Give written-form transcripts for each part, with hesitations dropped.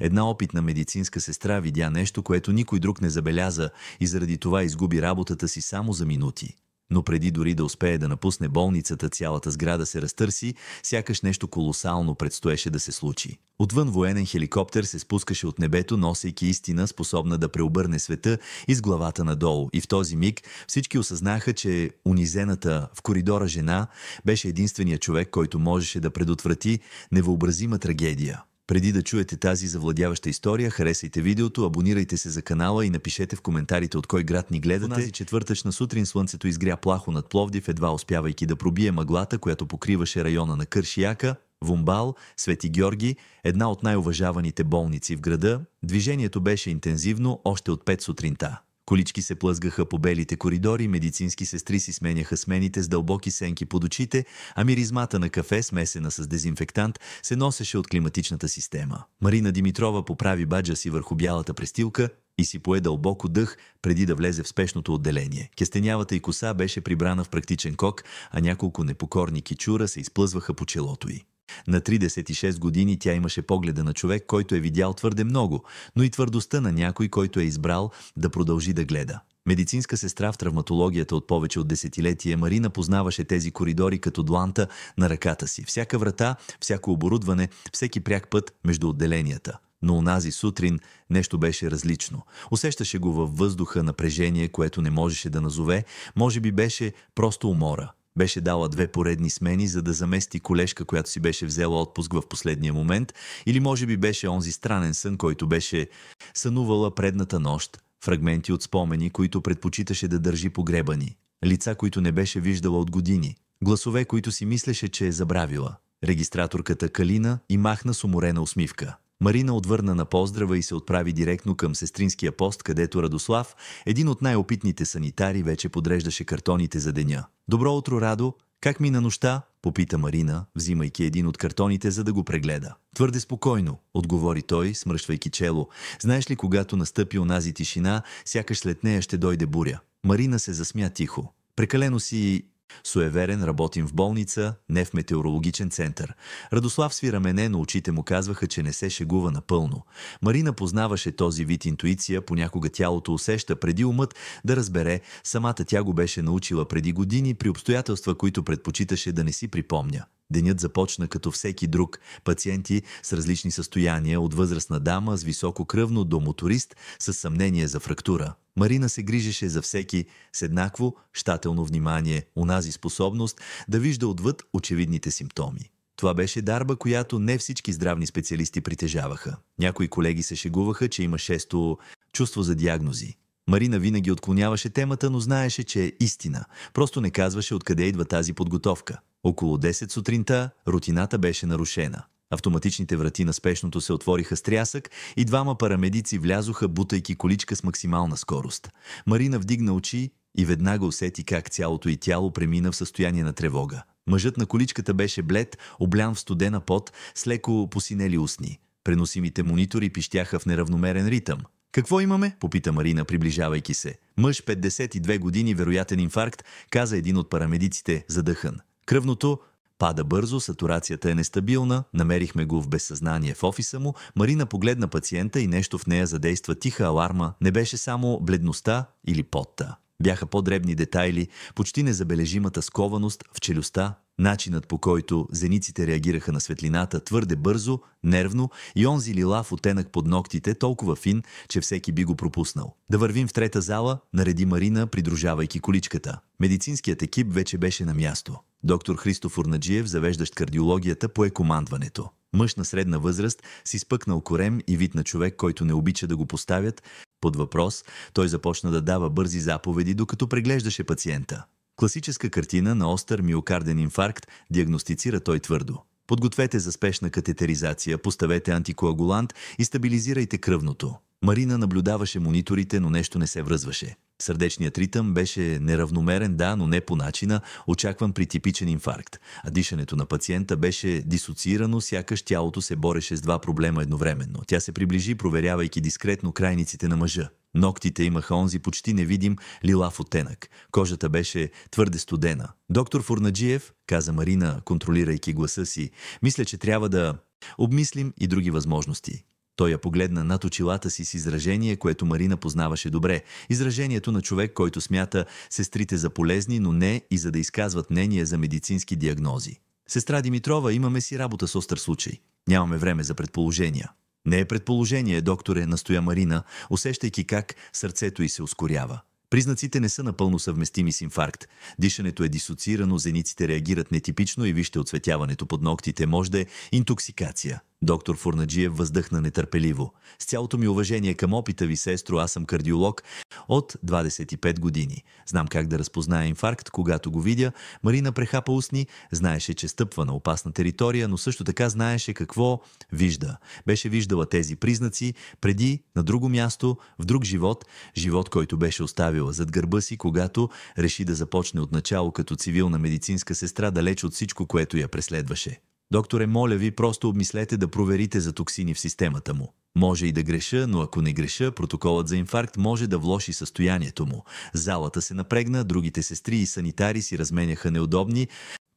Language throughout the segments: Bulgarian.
Една опитна медицинска сестра видя нещо, което никой друг не забеляза и заради това изгуби работата си само за минути. Но преди дори да успее да напусне болницата, цялата сграда се разтърси, сякаш нещо колосално предстоеше да се случи. Отвън военен хеликоптер се спускаше от небето, носейки истина, способна да преобърне света из главата надолу. И в този миг всички осъзнаха, че унизената в коридора жена беше единственият човек, който можеше да предотврати невъобразима трагедия. Преди да чуете тази завладяваща история, харесайте видеото, абонирайте се за канала и напишете в коментарите от кой град ни гледате. Тази четвъртъчна сутрин слънцето изгря плахо над Пловдив, едва успявайки да пробие мъглата, която покриваше района на Кършияка, Вумбал, Свети Георги, една от най-уважаваните болници в града. Движението беше интензивно още от 5 сутринта. Колички се плъзгаха по белите коридори, медицински сестри си сменяха смените с дълбоки сенки под очите, а миризмата на кафе, смесена с дезинфектант, се носеше от климатичната система. Марина Димитрова поправи баджа си върху бялата престилка и си пое дълбоко дъх, преди да влезе в спешното отделение. Кестенявата й коса беше прибрана в практичен кок, а няколко непокорни кичура се изплъзваха по челото й. На 36 години тя имаше погледа на човек, който е видял твърде много, но и твърдостта на някой, който е избрал да продължи да гледа. Медицинска сестра в травматологията от повече от десетилетие, Марина познаваше тези коридори като дланта на ръката си. Всяка врата, всяко оборудване, всеки пряк път между отделенията. Но онази сутрин нещо беше различно. Усещаше го във въздуха напрежение, което не можеше да назове, може би беше просто умора. Беше дала 2 поредни смени, за да замести колежка, която си беше взела отпуск в последния момент, или може би беше онзи странен сън, който беше сънувала предната нощ, фрагменти от спомени, които предпочиташе да държи погребани, лица, които не беше виждала от години, гласове, които си мислеше, че е забравила. Регистраторката Калина и махна с уморена усмивка. Марина отвърна на поздрава и се отправи директно към сестринския пост, където Радослав, един от най-опитните санитари, вече подреждаше картоните за деня. «Добро утро, Радо! Как мина нощта?» попита Марина, взимайки един от картоните, за да го прегледа. «Твърде спокойно», отговори той, смръщвайки чело. «Знаеш ли, когато настъпи онази тишина, сякаш след нея ще дойде буря?» Марина се засмя тихо. «Прекалено си суеверен, работим в болница, не в метеорологичен център». Радослав сви рамене, но очите му казваха, че не се шегува напълно. Марина познаваше този вид интуиция, понякога тялото усеща преди умът да разбере, самата тя го беше научила преди години при обстоятелства, които предпочиташе да не си припомня. Денят започна като всеки друг. Пациенти с различни състояния, от възрастна дама с високо кръвно до моторист с съмнение за фрактура. Марина се грижеше за всеки с еднакво, щателно внимание, онази способност да вижда отвъд очевидните симптоми. Това беше дарба, която не всички здравни специалисти притежаваха. Някои колеги се шегуваха, че има 6-то чувство за диагнози. Марина винаги отклоняваше темата, но знаеше, че е истина. Просто не казваше откъде идва тази подготовка. Около 10 сутринта рутината беше нарушена. Автоматичните врати на спешното се отвориха с трясък и 2 парамедици влязоха, бутайки количка с максимална скорост. Марина вдигна очи и веднага усети как цялото й тяло премина в състояние на тревога. Мъжът на количката беше блед, облян в студена пот, с леко посинели устни. Преносимите монитори пищяха в неравномерен ритъм. «Какво имаме?» попита Марина, приближавайки се. «Мъж, 52 години, вероятен инфаркт», каза един от парамедиците, задъхан. «Кръвното пада бързо, сатурацията е нестабилна, намерихме го в безсъзнание в офиса му». Марина погледна пациента и нещо в нея задейства тиха аларма. Не беше само бледността или потта. Бяха по-дребни детайли, почти незабележимата скованост в челюстта, начинът, по който зениците реагираха на светлината твърде бързо, нервно, и онзи лилав оттенък под ногтите, толкова фин, че всеки би го пропуснал. «Да вървим в трета зала», нареди Марина, придружавайки количката. Медицинският екип вече беше на място. Доктор Христо Фурнаджиев, завеждащ кардиологията, пое командването. Мъж на средна възраст, с изпъкнал корем и вид на човек, който не обича да го поставят под въпрос, той започна да дава бързи заповеди, докато преглеждаше пациента. «Класическа картина на остър миокарден инфаркт», диагностицира той твърдо. «Подгответе за спешна катетеризация, поставете антикоагулант и стабилизирайте кръвното». Марина наблюдаваше мониторите, но нещо не се връзваше. Сърдечният ритъм беше неравномерен, да, но не по начина, очакван при типичен инфаркт. А дишането на пациента беше дисоциирано, сякаш тялото се бореше с 2 проблема едновременно. Тя се приближи, проверявайки дискретно крайниците на мъжа. Ногтите имаха онзи почти невидим лилав оттенък. Кожата беше твърде студена. «Доктор Фурнаджиев», каза Марина, контролирайки гласа си, «мисля, че трябва да обмислим и други възможности». Той я погледна над очилата си с изражение, което Марина познаваше добре. Изражението на човек, който смята сестрите за полезни, но не и за да изказват мнение за медицински диагнози. Сестра Димитрова, имаме си работа с остър случай. Нямаме време за предположения. Не е предположение, докторе, настоя Марина, усещайки как сърцето й се ускорява. Признаците не са напълно съвместими с инфаркт. Дишането е дисоциирано, зениците реагират нетипично и вижте отцветяването под ногтите, може да е интоксикация. Доктор Фурнаджиев въздъхна нетърпеливо. С цялото ми уважение към опита ви, сестро, аз съм кардиолог от 25 години. Знам как да разпозная инфаркт, когато го видя. Марина прехапа устни, знаеше, че стъпва на опасна територия, но също така знаеше какво вижда. Беше виждала тези признаци преди, на друго място, в друг живот, живот, който беше оставила зад гърба си, когато реши да започне от начало като цивилна медицинска сестра, далеч от всичко, което я преследваше. Докторе, моля ви, просто обмислете да проверите за токсини в системата му. Може и да греша, но ако не греша, протоколът за инфаркт може да влоши състоянието му. Залата се напрегна, другите сестри и санитари си разменяха неудобни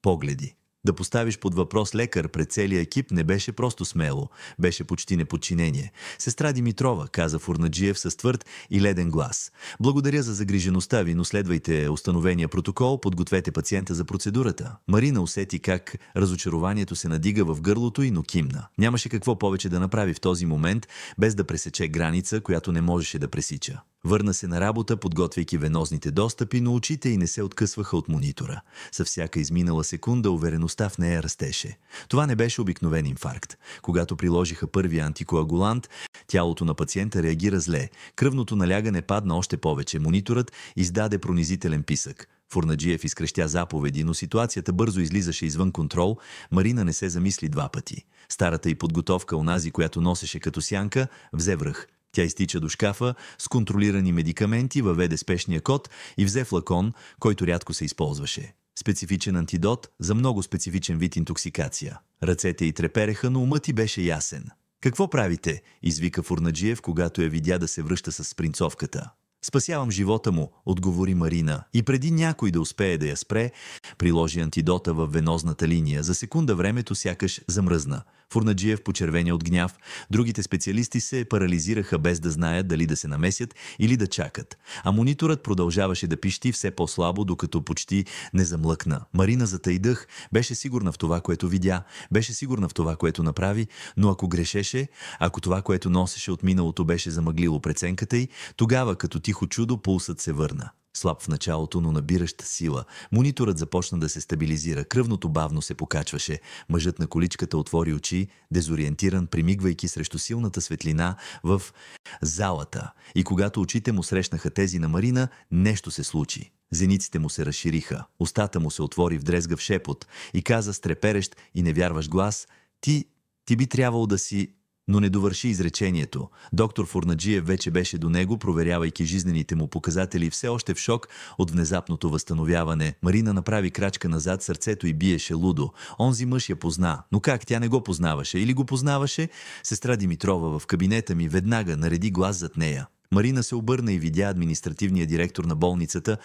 погледи. Да поставиш под въпрос лекар пред целия екип не беше просто смело, беше почти неподчинение. Сестра Димитрова, каза Фурнаджиев с твърд и леден глас. Благодаря за загрижеността ви, но следвайте установения протокол, подгответе пациента за процедурата. Марина усети как разочарованието се надига в гърлото й, но кимна. Нямаше какво повече да направи в този момент, без да пресече граница, която не можеше да пресича. Върна се на работа, подготвяйки венозните достъпи, но очите й не се откъсваха от монитора. Със всяка изминала секунда увереността в нея растеше. Това не беше обикновен инфаркт. Когато приложиха първия антикоагулант, тялото на пациента реагира зле. Кръвното налягане падна още повече. Мониторът издаде пронизителен писък. Фурнаджиев изкрещя заповеди, но ситуацията бързо излизаше извън контрол. Марина не се замисли два пъти. Старата й подготовка, онази, която носеше като сянка, взе връх. Тя изтича до шкафа с контролирани медикаменти, въведе спешния код и взе флакон, който рядко се използваше. Специфичен антидот за много специфичен вид интоксикация. Ръцете й трепереха, но умът й беше ясен. «Какво правите?» извика Фурнаджиев, когато я видя да се връща с спринцовката. «Спасявам живота му», отговори Марина, и преди някой да успее да я спре, приложи антидота във венозната линия. За секунда времето сякаш замръзна. Фурнаджиев почервеня от гняв. Другите специалисти се парализираха без да знаят дали да се намесят или да чакат. А мониторът продължаваше да пищи все по-слабо, докато почти не замлъкна. Марина затаи дъх, беше сигурна в това, което видя, беше сигурна в това, което направи, но ако грешеше, ако това, което носеше от миналото, беше замъглило преценката й, тогава като тихо чудо пулсът се върна. Слаб в началото, но набираща сила. Мониторът започна да се стабилизира. Кръвното бавно се покачваше. Мъжът на количката отвори очи, дезориентиран, примигвайки срещу силната светлина в залата. И когато очите му срещнаха тези на Марина, нещо се случи. Зениците му се разшириха. Устата му се отвори в дрезгав шепот и каза с треперещ и невярващ глас: Ти би трябвало да си... Но не довърши изречението. Доктор Фурнаджиев вече беше до него, проверявайки жизнените му показатели, все още в шок от внезапното възстановяване. Марина направи крачка назад, сърцето й биеше лудо. Онзи мъж я позна. Но как? Тя не го познаваше. Или го познаваше? Сестра Димитрова в кабинета ми веднага нареди глас зад нея. Марина се обърна и видя административния директор на болницата,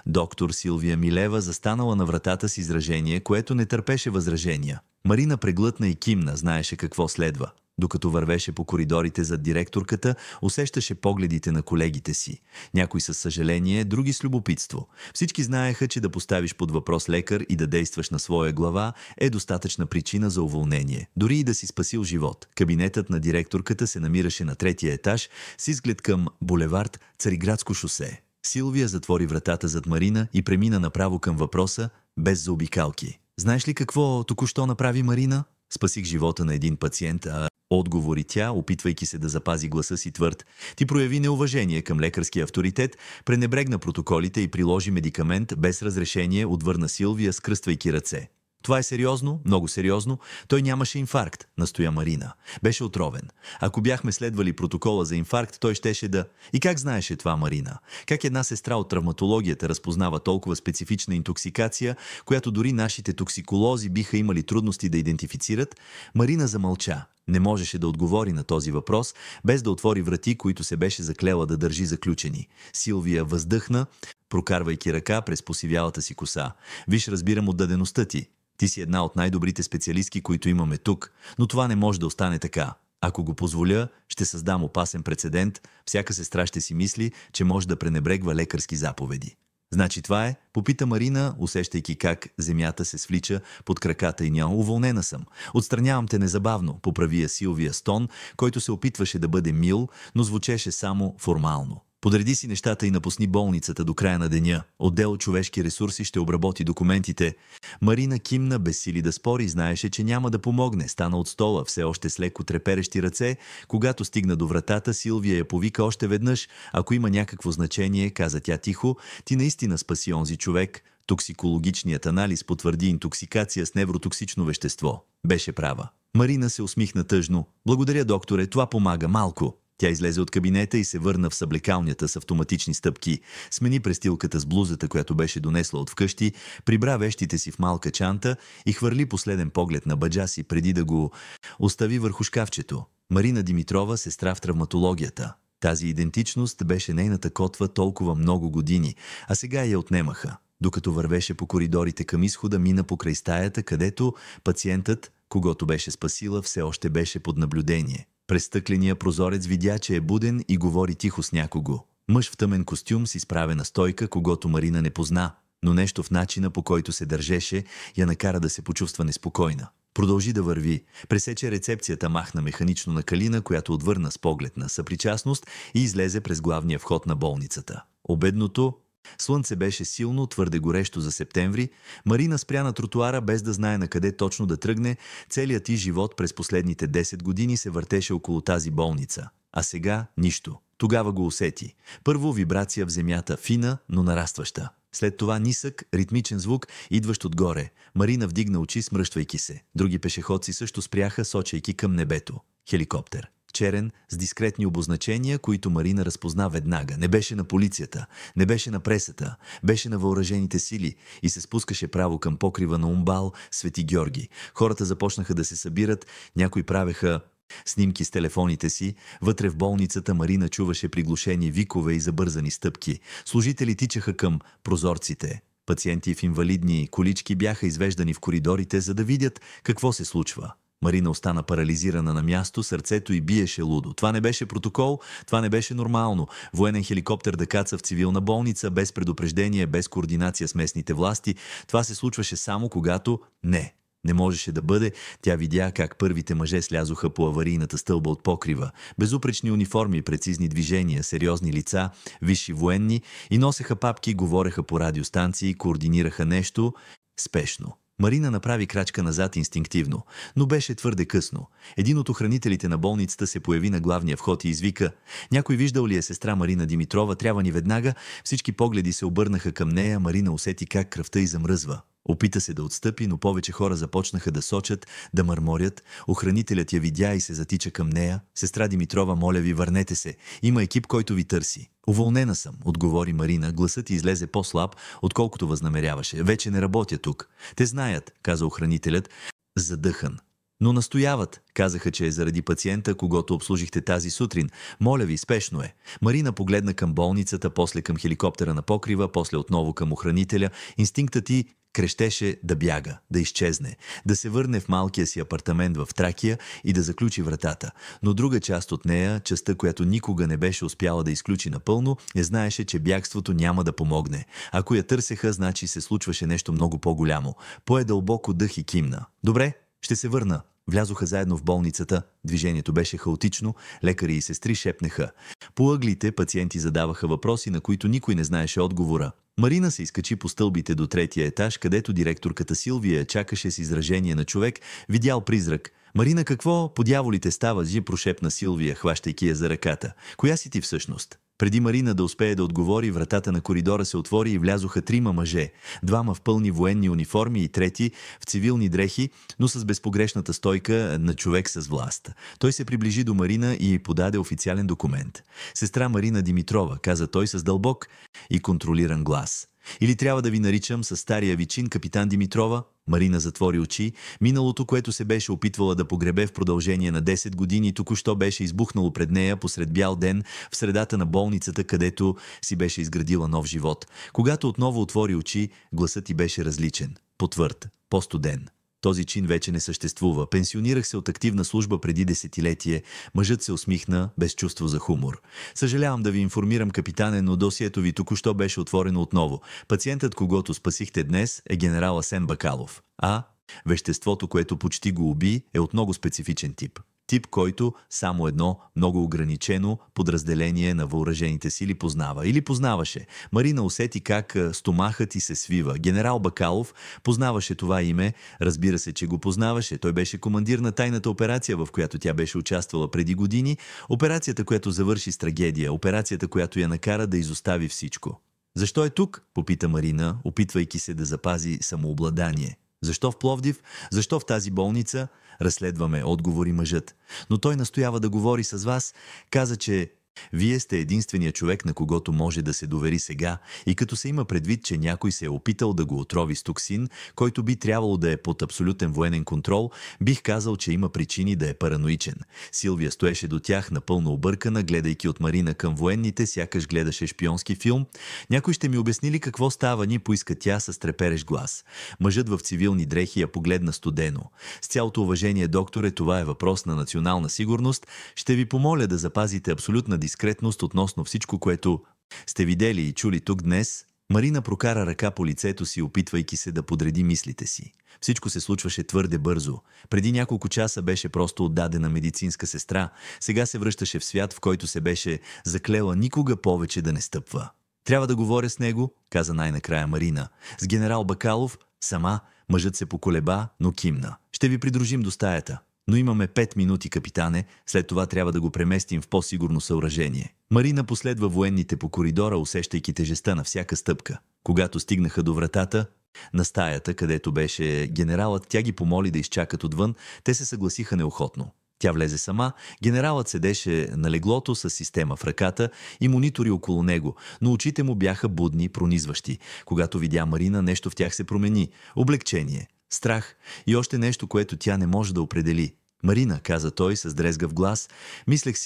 доктор Силвия Милева, застанала на вратата с изражение, което не търпеше възражения. Марина преглътна и кимна, знаеше какво следва. Докато вървеше по коридорите зад директорката, усещаше погледите на колегите си. Някои със съжаление, други с любопитство. Всички знаеха, че да поставиш под въпрос лекар и да действаш на своя глава е достатъчна причина за уволнение. Дори и да си спасил живот. Кабинетът на директорката се намираше на третия етаж с изглед към булевард Цариградско шосе. Силвия затвори вратата зад Марина и премина направо към въпроса, без заобикалки. «Знаеш ли какво току-що направи Марина?» «Спасих живота на един пациент, отговори тя, опитвайки се да запази гласа си твърд. Ти прояви неуважение към лекарския авторитет, пренебрегна протоколите и приложи медикамент без разрешение, отвърна Силвия, скръствайки ръце. Това е сериозно, много сериозно. Той нямаше инфаркт, настоя Марина. Беше отровен. Ако бяхме следвали протокола за инфаркт, той щеше да... И как знаеше това Марина? Как една сестра от травматологията разпознава толкова специфична интоксикация, която дори нашите токсиколози биха имали трудности да идентифицират? Марина замълча. Не можеше да отговори на този въпрос, без да отвори врати, които се беше заклела да държи заключени. Силвия въздъхна, прокарвайки ръка през посивялата си коса. Виж, разбирам отдадеността ти. Ти си една от най-добрите специалистки, които имаме тук, но това не може да остане така. Ако го позволя, ще създам опасен прецедент, всяка сестра ще си мисли, че може да пренебрегва лекарски заповеди. Значи това е? Попита Марина, усещайки как земята се свлича под краката и няма. Уволнена съм. Отстранявам те незабавно, поправи я Силвия с тон, който се опитваше да бъде мил, но звучеше само формално. Подреди си нещата и напусни болницата до края на деня. Отдел човешки ресурси ще обработи документите. Марина кимна без сили да спори, знаеше, че няма да помогне. Стана от стола, все още с леко треперещи ръце. Когато стигна до вратата, Силвия я повика още веднъж. Ако има някакво значение, каза тя тихо, ти наистина спаси онзи човек. Токсикологичният анализ потвърди интоксикация с невротоксично вещество. Беше права. Марина се усмихна тъжно. Благодаря, докторе, това помага малко. Тя излезе от кабинета и се върна в съблекалнята с автоматични стъпки. Смени престилката с блузата, която беше донесла от вкъщи, прибра вещите си в малка чанта и хвърли последен поглед на баджа си преди да го остави върху шкафчето. Марина Димитрова, сестра в травматологията. Тази идентичност беше нейната котва толкова много години, а сега я отнемаха. Докато вървеше по коридорите към изхода, мина покрай стаята, където пациентът, когото беше спасила, все още беше под наблюдение. През стъкления прозорец видя, че е буден и говори тихо с някого. Мъж в тъмен костюм с изправена стойка, когото Марина не позна, но нещо в начина, по който се държеше, я накара да се почувства неспокойна. Продължи да върви. Пресече рецепцията, махна механично на Калина, която отвърна с поглед на съпричастност и излезе през главния вход на болницата. Обедното слънце беше силно, твърде горещо за септември. Марина спря на тротуара, без да знае на къде точно да тръгне. Целият й живот през последните 10 години се въртеше около тази болница. А сега нищо. Тогава го усети. Първо вибрация в земята, фина, но нарастваща. След това нисък, ритмичен звук, идващ отгоре. Марина вдигна очи, смръщвайки се. Други пешеходци също спряха, сочейки към небето. Хеликоптер. Черен, с дискретни обозначения, които Марина разпозна веднага. Не беше на полицията, не беше на пресата, беше на въоръжените сили и се спускаше право към покрива на Умбал, Свети Георги. Хората започнаха да се събират, някои правеха снимки с телефоните си. Вътре в болницата Марина чуваше приглушени викове и забързани стъпки. Служители тичаха към прозорците. Пациенти в инвалидни колички бяха извеждани в коридорите, за да видят какво се случва. Марина остана парализирана на място, сърцето й биеше лудо. Това не беше протокол, това не беше нормално. Военен хеликоптер да каца в цивилна болница, без предупреждение, без координация с местните власти. Това се случваше само когато не можеше да бъде. Тя видя как първите мъже слязоха по аварийната стълба от покрива. Безупречни униформи, прецизни движения, сериозни лица, висши военни и носеха папки, говореха по радиостанции, координираха нещо спешно. Марина направи крачка назад инстинктивно, но беше твърде късно. Един от охранителите на болницата се появи на главния вход и извика: някой виждал ли е сестра Марина Димитрова? Трябва ни веднага. Всички погледи се обърнаха към нея. Марина усети как кръвта й замръзва. Опита се да отстъпи, но повече хора започнаха да сочат, да мърморят. Охранителят я видя и се затича към нея. Сестра Димитрова, моля ви, върнете се. Има екип, който ви търси. Уволнена съм, отговори Марина. Гласът й излезе по-слаб, отколкото възнамеряваше. Вече не работя тук. Те знаят, каза охранителят, задъхан. Но настояват. Казаха, че е заради пациента, когото обслужихте тази сутрин. Моля ви, спешно е. Марина погледна към болницата, после към хеликоптера на покрива, после отново към охранителя. Инстинктът й крещеше да бяга, да изчезне, да се върне в малкия си апартамент в Тракия и да заключи вратата. Но друга част от нея, частта, която никога не беше успяла да изключи напълно, знаеше, че бягството няма да помогне. Ако я търсеха, значи се случваше нещо много по-голямо. Пое дълбоко дъх и кимна. Добре, ще се върна. Влязоха заедно в болницата. Движението беше хаотично. Лекари и сестри шепнеха. По ъглите пациенти задаваха въпроси, на които никой не знаеше отговора. Марина се изкачи по стълбите до третия етаж, където директорката Силвия чакаше с изражение на човек, видял призрак. Марина, какво по дяволите става? Прошепна Силвия, хващайки я за ръката. Коя си ти всъщност? Преди Марина да успее да отговори, вратата на коридора се отвори и влязоха 3 мъже. 2 в пълни военни униформи и трети в цивилни дрехи, но с безпогрешната стойка на човек с власт. Той се приближи до Марина и подаде официален документ. Сестра Марина Димитрова, каза той с дълбок и контролиран глас. Или трябва да ви наричам със стария ви чин капитан Димитрова? Марина затвори очи. Миналото, което се беше опитвала да погребе в продължение на 10 години, току-що беше избухнало пред нея посред бял ден в средата на болницата, където си беше изградила нов живот. Когато отново отвори очи, гласът й беше различен, по-твърд, по-студен. Този чин вече не съществува. Пенсионирах се от активна служба преди десетилетие. Мъжът се усмихна без чувство за хумор. Съжалявам да ви информирам, капитане, но досието ви току-що беше отворено отново. Пациентът, когото спасихте днес, е генерал Асен Бакалов. А веществото, което почти го уби, е от много специфичен тип. Тип, който само едно много ограничено подразделение на въоръжените сили познава. Или познаваше. Марина усети как стомахът й се свива. Генерал Бакалов познаваше това име. Разбира се, че го познаваше. Той беше командир на тайната операция, в която тя беше участвала преди години. Операцията, която завърши с трагедия. Операцията, която я накара да изостави всичко. «Защо е тук?» попита Марина, опитвайки се да запази самообладание. «Защо в Пловдив? Защо в тази болница?» «Разследваме», отговори мъжът. «Но той настоява да говори с вас. Каза, че вие сте единственият човек, на когото може да се довери сега, и като се има предвид, че някой се е опитал да го отрови с токсин, който би трябвало да е под абсолютен военен контрол, бих казал, че има причини да е параноичен». Силвия стоеше до тях напълно объркана, гледайки от Марина към военните, сякаш гледаше шпионски филм. «Някой ще ми обясни ли какво става?» ни поиска тя с треперещ глас. Мъжът в цивилни дрехи я погледна студено. «С цялото уважение, докторе, това е въпрос на национална сигурност. Ще ви помоля да запазите абсолютна дискретност относно всичко, което сте видели и чули тук днес». Марина прокара ръка по лицето си, опитвайки се да подреди мислите си. Всичко се случваше твърде бързо. Преди няколко часа беше просто отдадена медицинска сестра. Сега се връщаше в свят, в който се беше заклела никога повече да не стъпва. «Трябва да говоря с него», каза най-накрая Марина. «С генерал Бакалов?» «Сама». Мъжът се поколеба, но кимна. «Ще ви придружим до стаята. Но имаме 5 минути, капитане, след това трябва да го преместим в по-сигурно съоръжение». Марина последва военните по коридора, усещайки тежестта на всяка стъпка. Когато стигнаха до вратата на стаята, където беше генералът, тя ги помоли да изчакат отвън. Те се съгласиха неохотно. Тя влезе сама. Генералът седеше на леглото с система в ръката и монитори около него, но очите му бяха будни, пронизващи. Когато видя Марина, нещо в тях се промени. Облегчение, страх и още нещо, което тя не може да определи. «Марина», каза той с дрезгав глас, мислех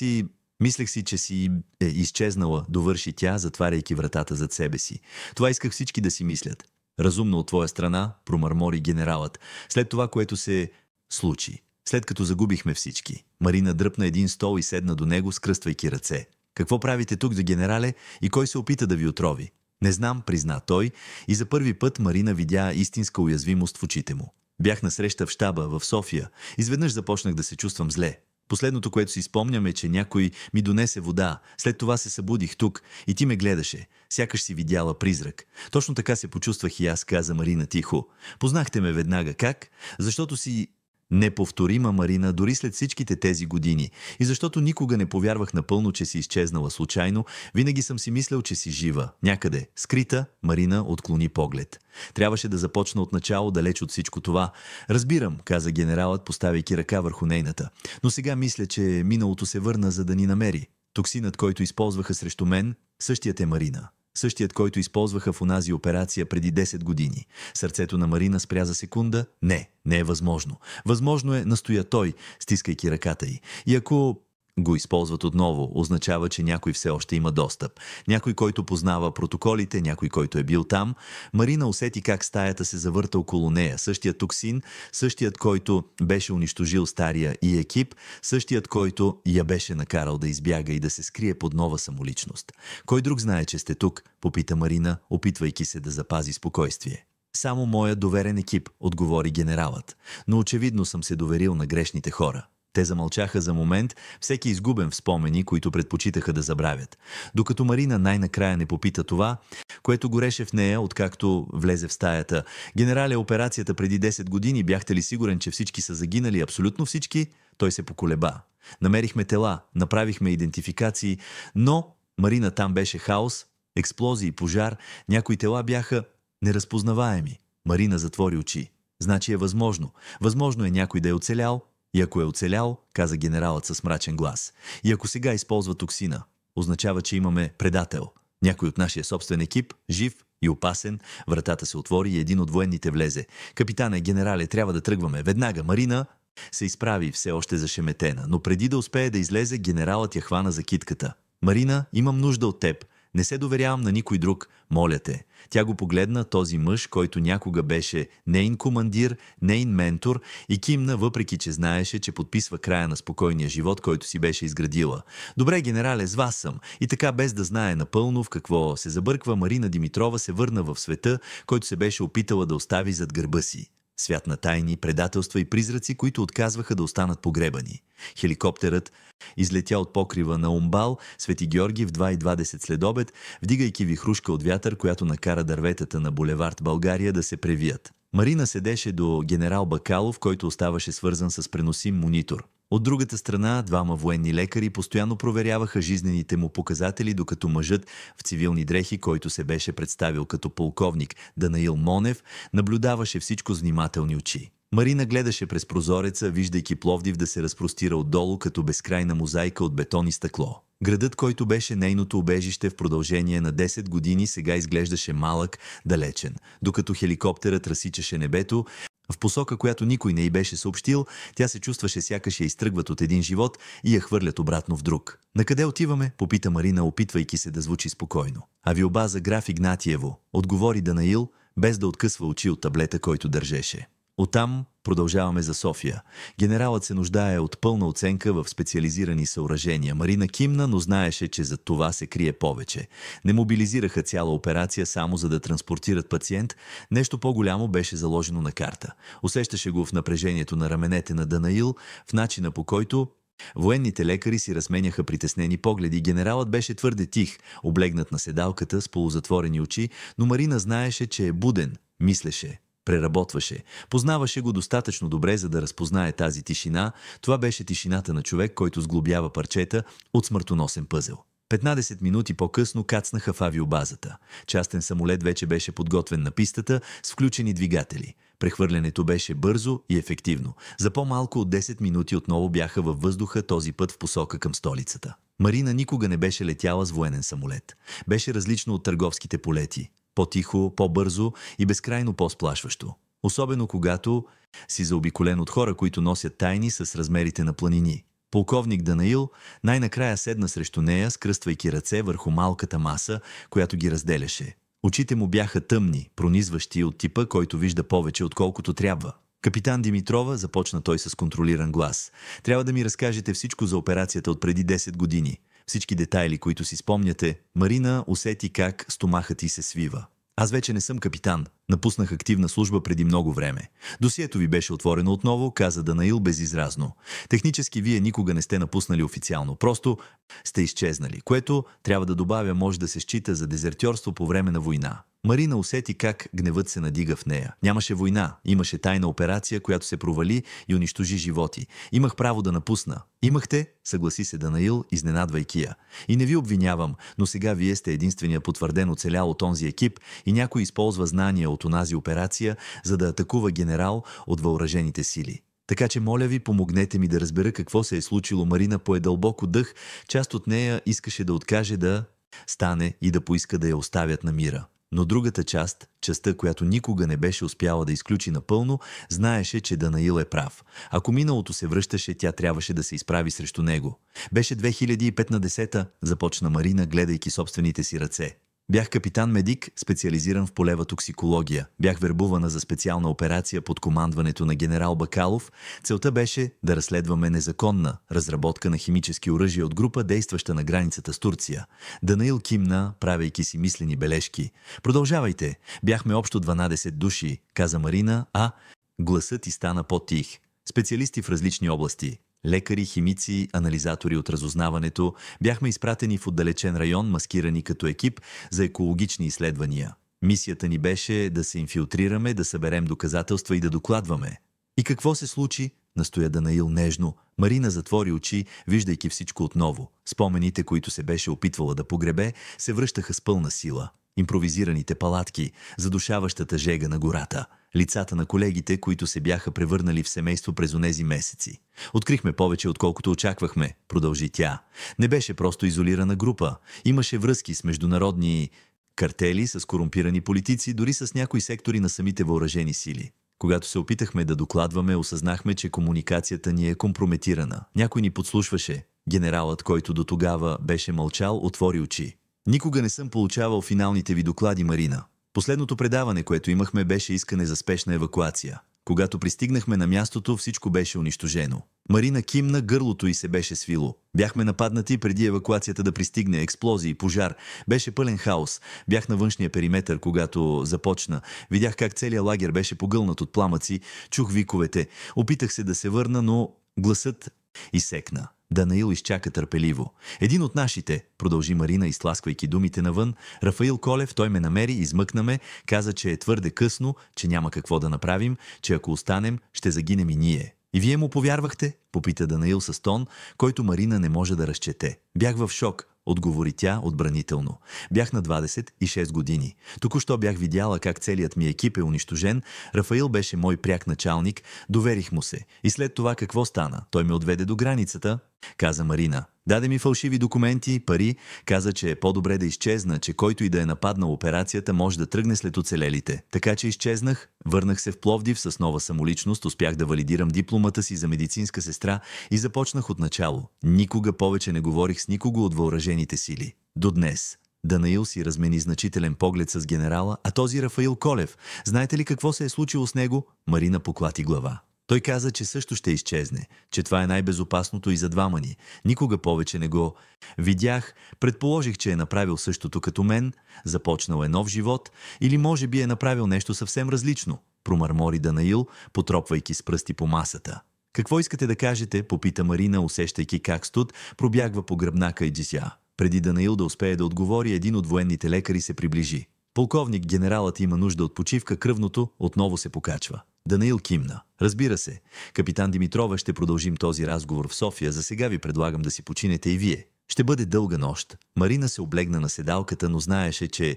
си, че си изчезнала», довърши тя, затваряйки вратата зад себе си. «Това исках всички да си мислят». «Разумно от твоя страна», промърмори генералът, «след това, което се случи. След като загубихме всички». Марина дръпна един стол и седна до него, скръствайки ръце. «Какво правите тук, генерале, и кой се опита да ви отрови?» «Не знам», призна той, и за първи път Марина видя истинска уязвимост в очите му. «Бях на среща в щаба в София. Изведнъж започнах да се чувствам зле. Последното, което си спомням, е, че някой ми донесе вода. След това се събудих тук и ти ме гледаше. Сякаш си видяла призрак. Точно така се почувствах и аз», каза Марина тихо. «Познахте ме веднага. Как? Защото си неповторима, Марина, дори след всичките тези години. И защото никога не повярвах напълно, че си изчезнала случайно, винаги съм си мислял, че си жива. Някъде, скрита». Марина отклони поглед. «Трябваше да започна от начало, далеч от всичко това». «Разбирам», каза генералът, поставяйки ръка върху нейната. «Но сега мисля, че миналото се върна, за да ни намери. Токсинът, който използваха срещу мен, същият е, Марина. Същият, който използваха в онази операция преди 10 години. Сърцето на Марина спря за секунда. Не е възможно. Възможно е, настоя той, стискайки ръката й. И ако го използват отново, означава, че някой все още има достъп. Някой, който познава протоколите, някой, който е бил там. Марина усети как стаята се завърта около нея. Същият токсин, същият, който беше унищожил стария и екип, същият, който я беше накарал да избяга и да се скрие под нова самоличност. «Кой друг знае, че сте тук?» попита Марина, опитвайки се да запази спокойствие. «Само моя доверен екип», отговори генералът. «Но очевидно съм се доверил на грешните хора». Те замълчаха за момент, всеки изгубен в спомени, които предпочитаха да забравят. Докато Марина най-накрая не попита това, което гореше в нея, откакто влезе в стаята. «Генерале, операцията преди 10 години, бяхте ли сигурен, че всички са загинали? Абсолютно всички?» Той се поколеба. «Намерихме тела, направихме идентификации, но...» Марина, там беше хаос, експлозии, пожар, някои тела бяха неразпознаваеми. Марина затвори очи. «Значи е възможно. Възможно е някой да е оцелял. И ако е оцелял», каза генералът с мрачен глас, «и ако сега използва токсина, означава, че имаме предател. Някой от нашия собствен екип, жив и опасен». Вратата се отвори и един от военните влезе. «Капитане, генерале, трябва да тръгваме. Веднага». Марина се изправи, все още зашеметена, но преди да успее да излезе, генералът я хвана за китката. «Марина, имам нужда от теб». Не се доверявам на никой друг, моля те. Тя го погледна, този мъж, който някога беше нейн командир, нейн ментор, и кимна, въпреки че знаеше, че подписва края на спокойния живот, който си беше изградила. Добре, генерале, с вас съм. И така, без да знае напълно в какво се забърква, Марина Димитрова се върна в света, който се беше опитала да остави зад гърба си. Свят на тайни, предателства и призраци, които отказваха да останат погребани. Хеликоптерът излетя от покрива на Умбал, Свети Георги в 2:20 след обед, вдигайки вихрушка от вятър, която накара дърветата на булевард България да се превият. Марина седеше до генерал Бакалов, който оставаше свързан с преносим монитор. От другата страна, двама военни лекари постоянно проверяваха жизнените му показатели, докато мъжът в цивилни дрехи, който се беше представил като полковник Данаил Монев, наблюдаваше всичко с внимателни очи. Марина гледаше през прозореца, виждайки Пловдив да се разпростира отдолу като безкрайна мозайка от бетон и стъкло. Градът, който беше нейното убежище в продължение на 10 години, сега изглеждаше малък, далечен. Докато хеликоптерът разсичаше небето, в посока, която никой не й беше съобщил, тя се чувстваше сякаш я изтръгват от един живот и я хвърлят обратно в друг. «Накъде отиваме?» попита Марина, опитвайки се да звучи спокойно. «Авиобаза граф Игнатиево», отговори Данаил, без да откъсва очи от таблета, който държеше. Оттам продължаваме за София. Генералът се нуждае от пълна оценка в специализирани съоръжения. Марина кимна, но знаеше, че за това се крие повече. Не мобилизираха цяла операция само за да транспортират пациент. Нещо по-голямо беше заложено на карта. Усещаше го в напрежението на раменете на Данаил, в начина по който военните лекари си разменяха притеснени погледи. Генералът беше твърде тих, облегнат на седалката с полузатворени очи, но Марина знаеше, че е буден, мислеше. Преработваше. Познаваше го достатъчно добре, за да разпознае тази тишина. Това беше тишината на човек, който сглобява парчета от смъртоносен пъзел. 15 минути по-късно кацнаха в авиобазата. Частен самолет вече беше подготвен на пистата с включени двигатели. Прехвърлянето беше бързо и ефективно. За по-малко от 10 минути отново бяха във въздуха, този път в посока към столицата. Марина никога не беше летяла с военен самолет. Беше различно от търговските полети. По-тихо, по-бързо и безкрайно по-сплашващо. Особено когато си заобиколен от хора, които носят тайни с размерите на планини. Полковник Данаил най-накрая седна срещу нея, скръствайки ръце върху малката маса, която ги разделяше. Очите му бяха тъмни, пронизващи от типа, който вижда повече отколкото трябва. «Капитан Димитрова», започна той с контролиран глас, «трябва да ми разкажете всичко за операцията от преди 10 години. Всички детайли, които си спомняте». Марина усети как стомахът й се свива. «Аз вече не съм капитан. Напуснах активна служба преди много време. Досието ви беше отворено отново», каза Данаил безизразно. «Технически вие никога не сте напуснали официално. Просто сте изчезнали, което, трябва да добавя, може да се счита за дезертьорство по време на война». Марина усети как гневът се надига в нея. Нямаше война, имаше тайна операция, която се провали и унищожи животи. Имах право да напусна. «Имахте», съгласи се Данаил, изненадвайки я. «И не ви обвинявам, но сега вие сте единствения потвърден оцелял от онзи екип и някой използва знания от онази операция, за да атакува генерал от въоръжените сили. Така че, моля ви, помогнете ми да разбера какво се е случило». Марина пое дълбоко дъх, част от нея искаше да откаже да стане и да поиска да я оставят на мира. Но другата част, частта, която никога не беше успяла да изключи напълно, знаеше, че Данаил е прав. Ако миналото се връщаше, тя трябваше да се изправи срещу него. Беше 2015-та, започна Марина, гледайки собствените си ръце. Бях капитан-медик, специализиран в полева токсикология. Бях вербувана за специална операция под командването на генерал Бакалов. Целта беше да разследваме незаконна разработка на химически оръжия от група, действаща на границата с Турция. Данаил кимна, правейки си мислени бележки. «Продължавайте. Бяхме общо 12 души», каза Марина, а гласът й стана по-тих. Специалисти в различни области. Лекари, химици, анализатори от разузнаването, бяхме изпратени в отдалечен район, маскирани като екип за екологични изследвания. Мисията ни беше да се инфилтрираме, да съберем доказателства и да докладваме. «И какво се случи?» настоя Данаил нежно. Марина затвори очи, виждайки всичко отново. Спомените, които се беше опитвала да погребе, се връщаха с пълна сила. Импровизираните палатки, задушаващата жега на гората, лицата на колегите, които се бяха превърнали в семейство през онези месеци. «Открихме повече, отколкото очаквахме», продължи тя. «Не беше просто изолирана група. Имаше връзки с международни картели, с корумпирани политици, дори с някои сектори на самите въоръжени сили. Когато се опитахме да докладваме, осъзнахме, че комуникацията ни е компрометирана. Някой ни подслушваше». Генералът, който до тогава беше мълчал, отвори очи. Никога не съм получавал финалните ви доклади, Марина. Последното предаване, което имахме, беше искане за спешна евакуация. Когато пристигнахме на мястото, всичко беше унищожено. Марина кимна, гърлото й се беше свило. Бяхме нападнати преди евакуацията да пристигне, експлозии, пожар. Беше пълен хаос. Бях на външния периметър, когато започна. Видях как целият лагер беше погълнат от пламъци, чух виковете. Опитах се да се върна, но гласът изсекна. Данаил изчака търпеливо. Един от нашите, продължи Марина, изтласквайки думите навън, Рафаил Колев, той ме намери, измъкна ме, каза, че е твърде късно, че няма какво да направим, че ако останем, ще загинем и ние. И вие му повярвахте? Попита Данаил с тон, който Марина не може да разчете. Бях в шок, отговори тя отбранително. Бях на 26 години. Току-що бях видяла как целият ми екип е унищожен. Рафаил беше мой пряк началник, доверих му се. И след това какво стана? Той ме отведе до границата, каза Марина. Даде ми фалшиви документи, пари, каза, че е по-добре да изчезна, че който и да е нападнал операцията може да тръгне след оцелелите. Така че изчезнах, върнах се в Пловдив с нова самоличност, успях да валидирам дипломата си за медицинска сестра и започнах от начало. Никога повече не говорих с никого от въоръжените сили. До днес. Данаил си размени значителен поглед с генерала, а този Рафаил Колев, знаете ли какво се е случило с него? Марина поклати глава. Той каза, че също ще изчезне, че това е най-безопасното и за двама ни. Никога повече не го видях, предположих, че е направил същото като мен, започнал е нов живот или може би е направил нещо съвсем различно, промърмори Данаил, потропвайки с пръсти по масата. Какво искате да кажете? Попита Марина, усещайки как студ пробягва по гръбнака и джися. Преди Данаил да успее да отговори, един от военните лекари се приближи. Полковник, генералът има нужда от почивка, кръвното отново се покачва. Данаил кимна. Разбира се, капитан Димитрова, ще продължим този разговор в София. За сега ви предлагам да си починете и вие. Ще бъде дълга нощ. Марина се облегна на седалката, но знаеше, че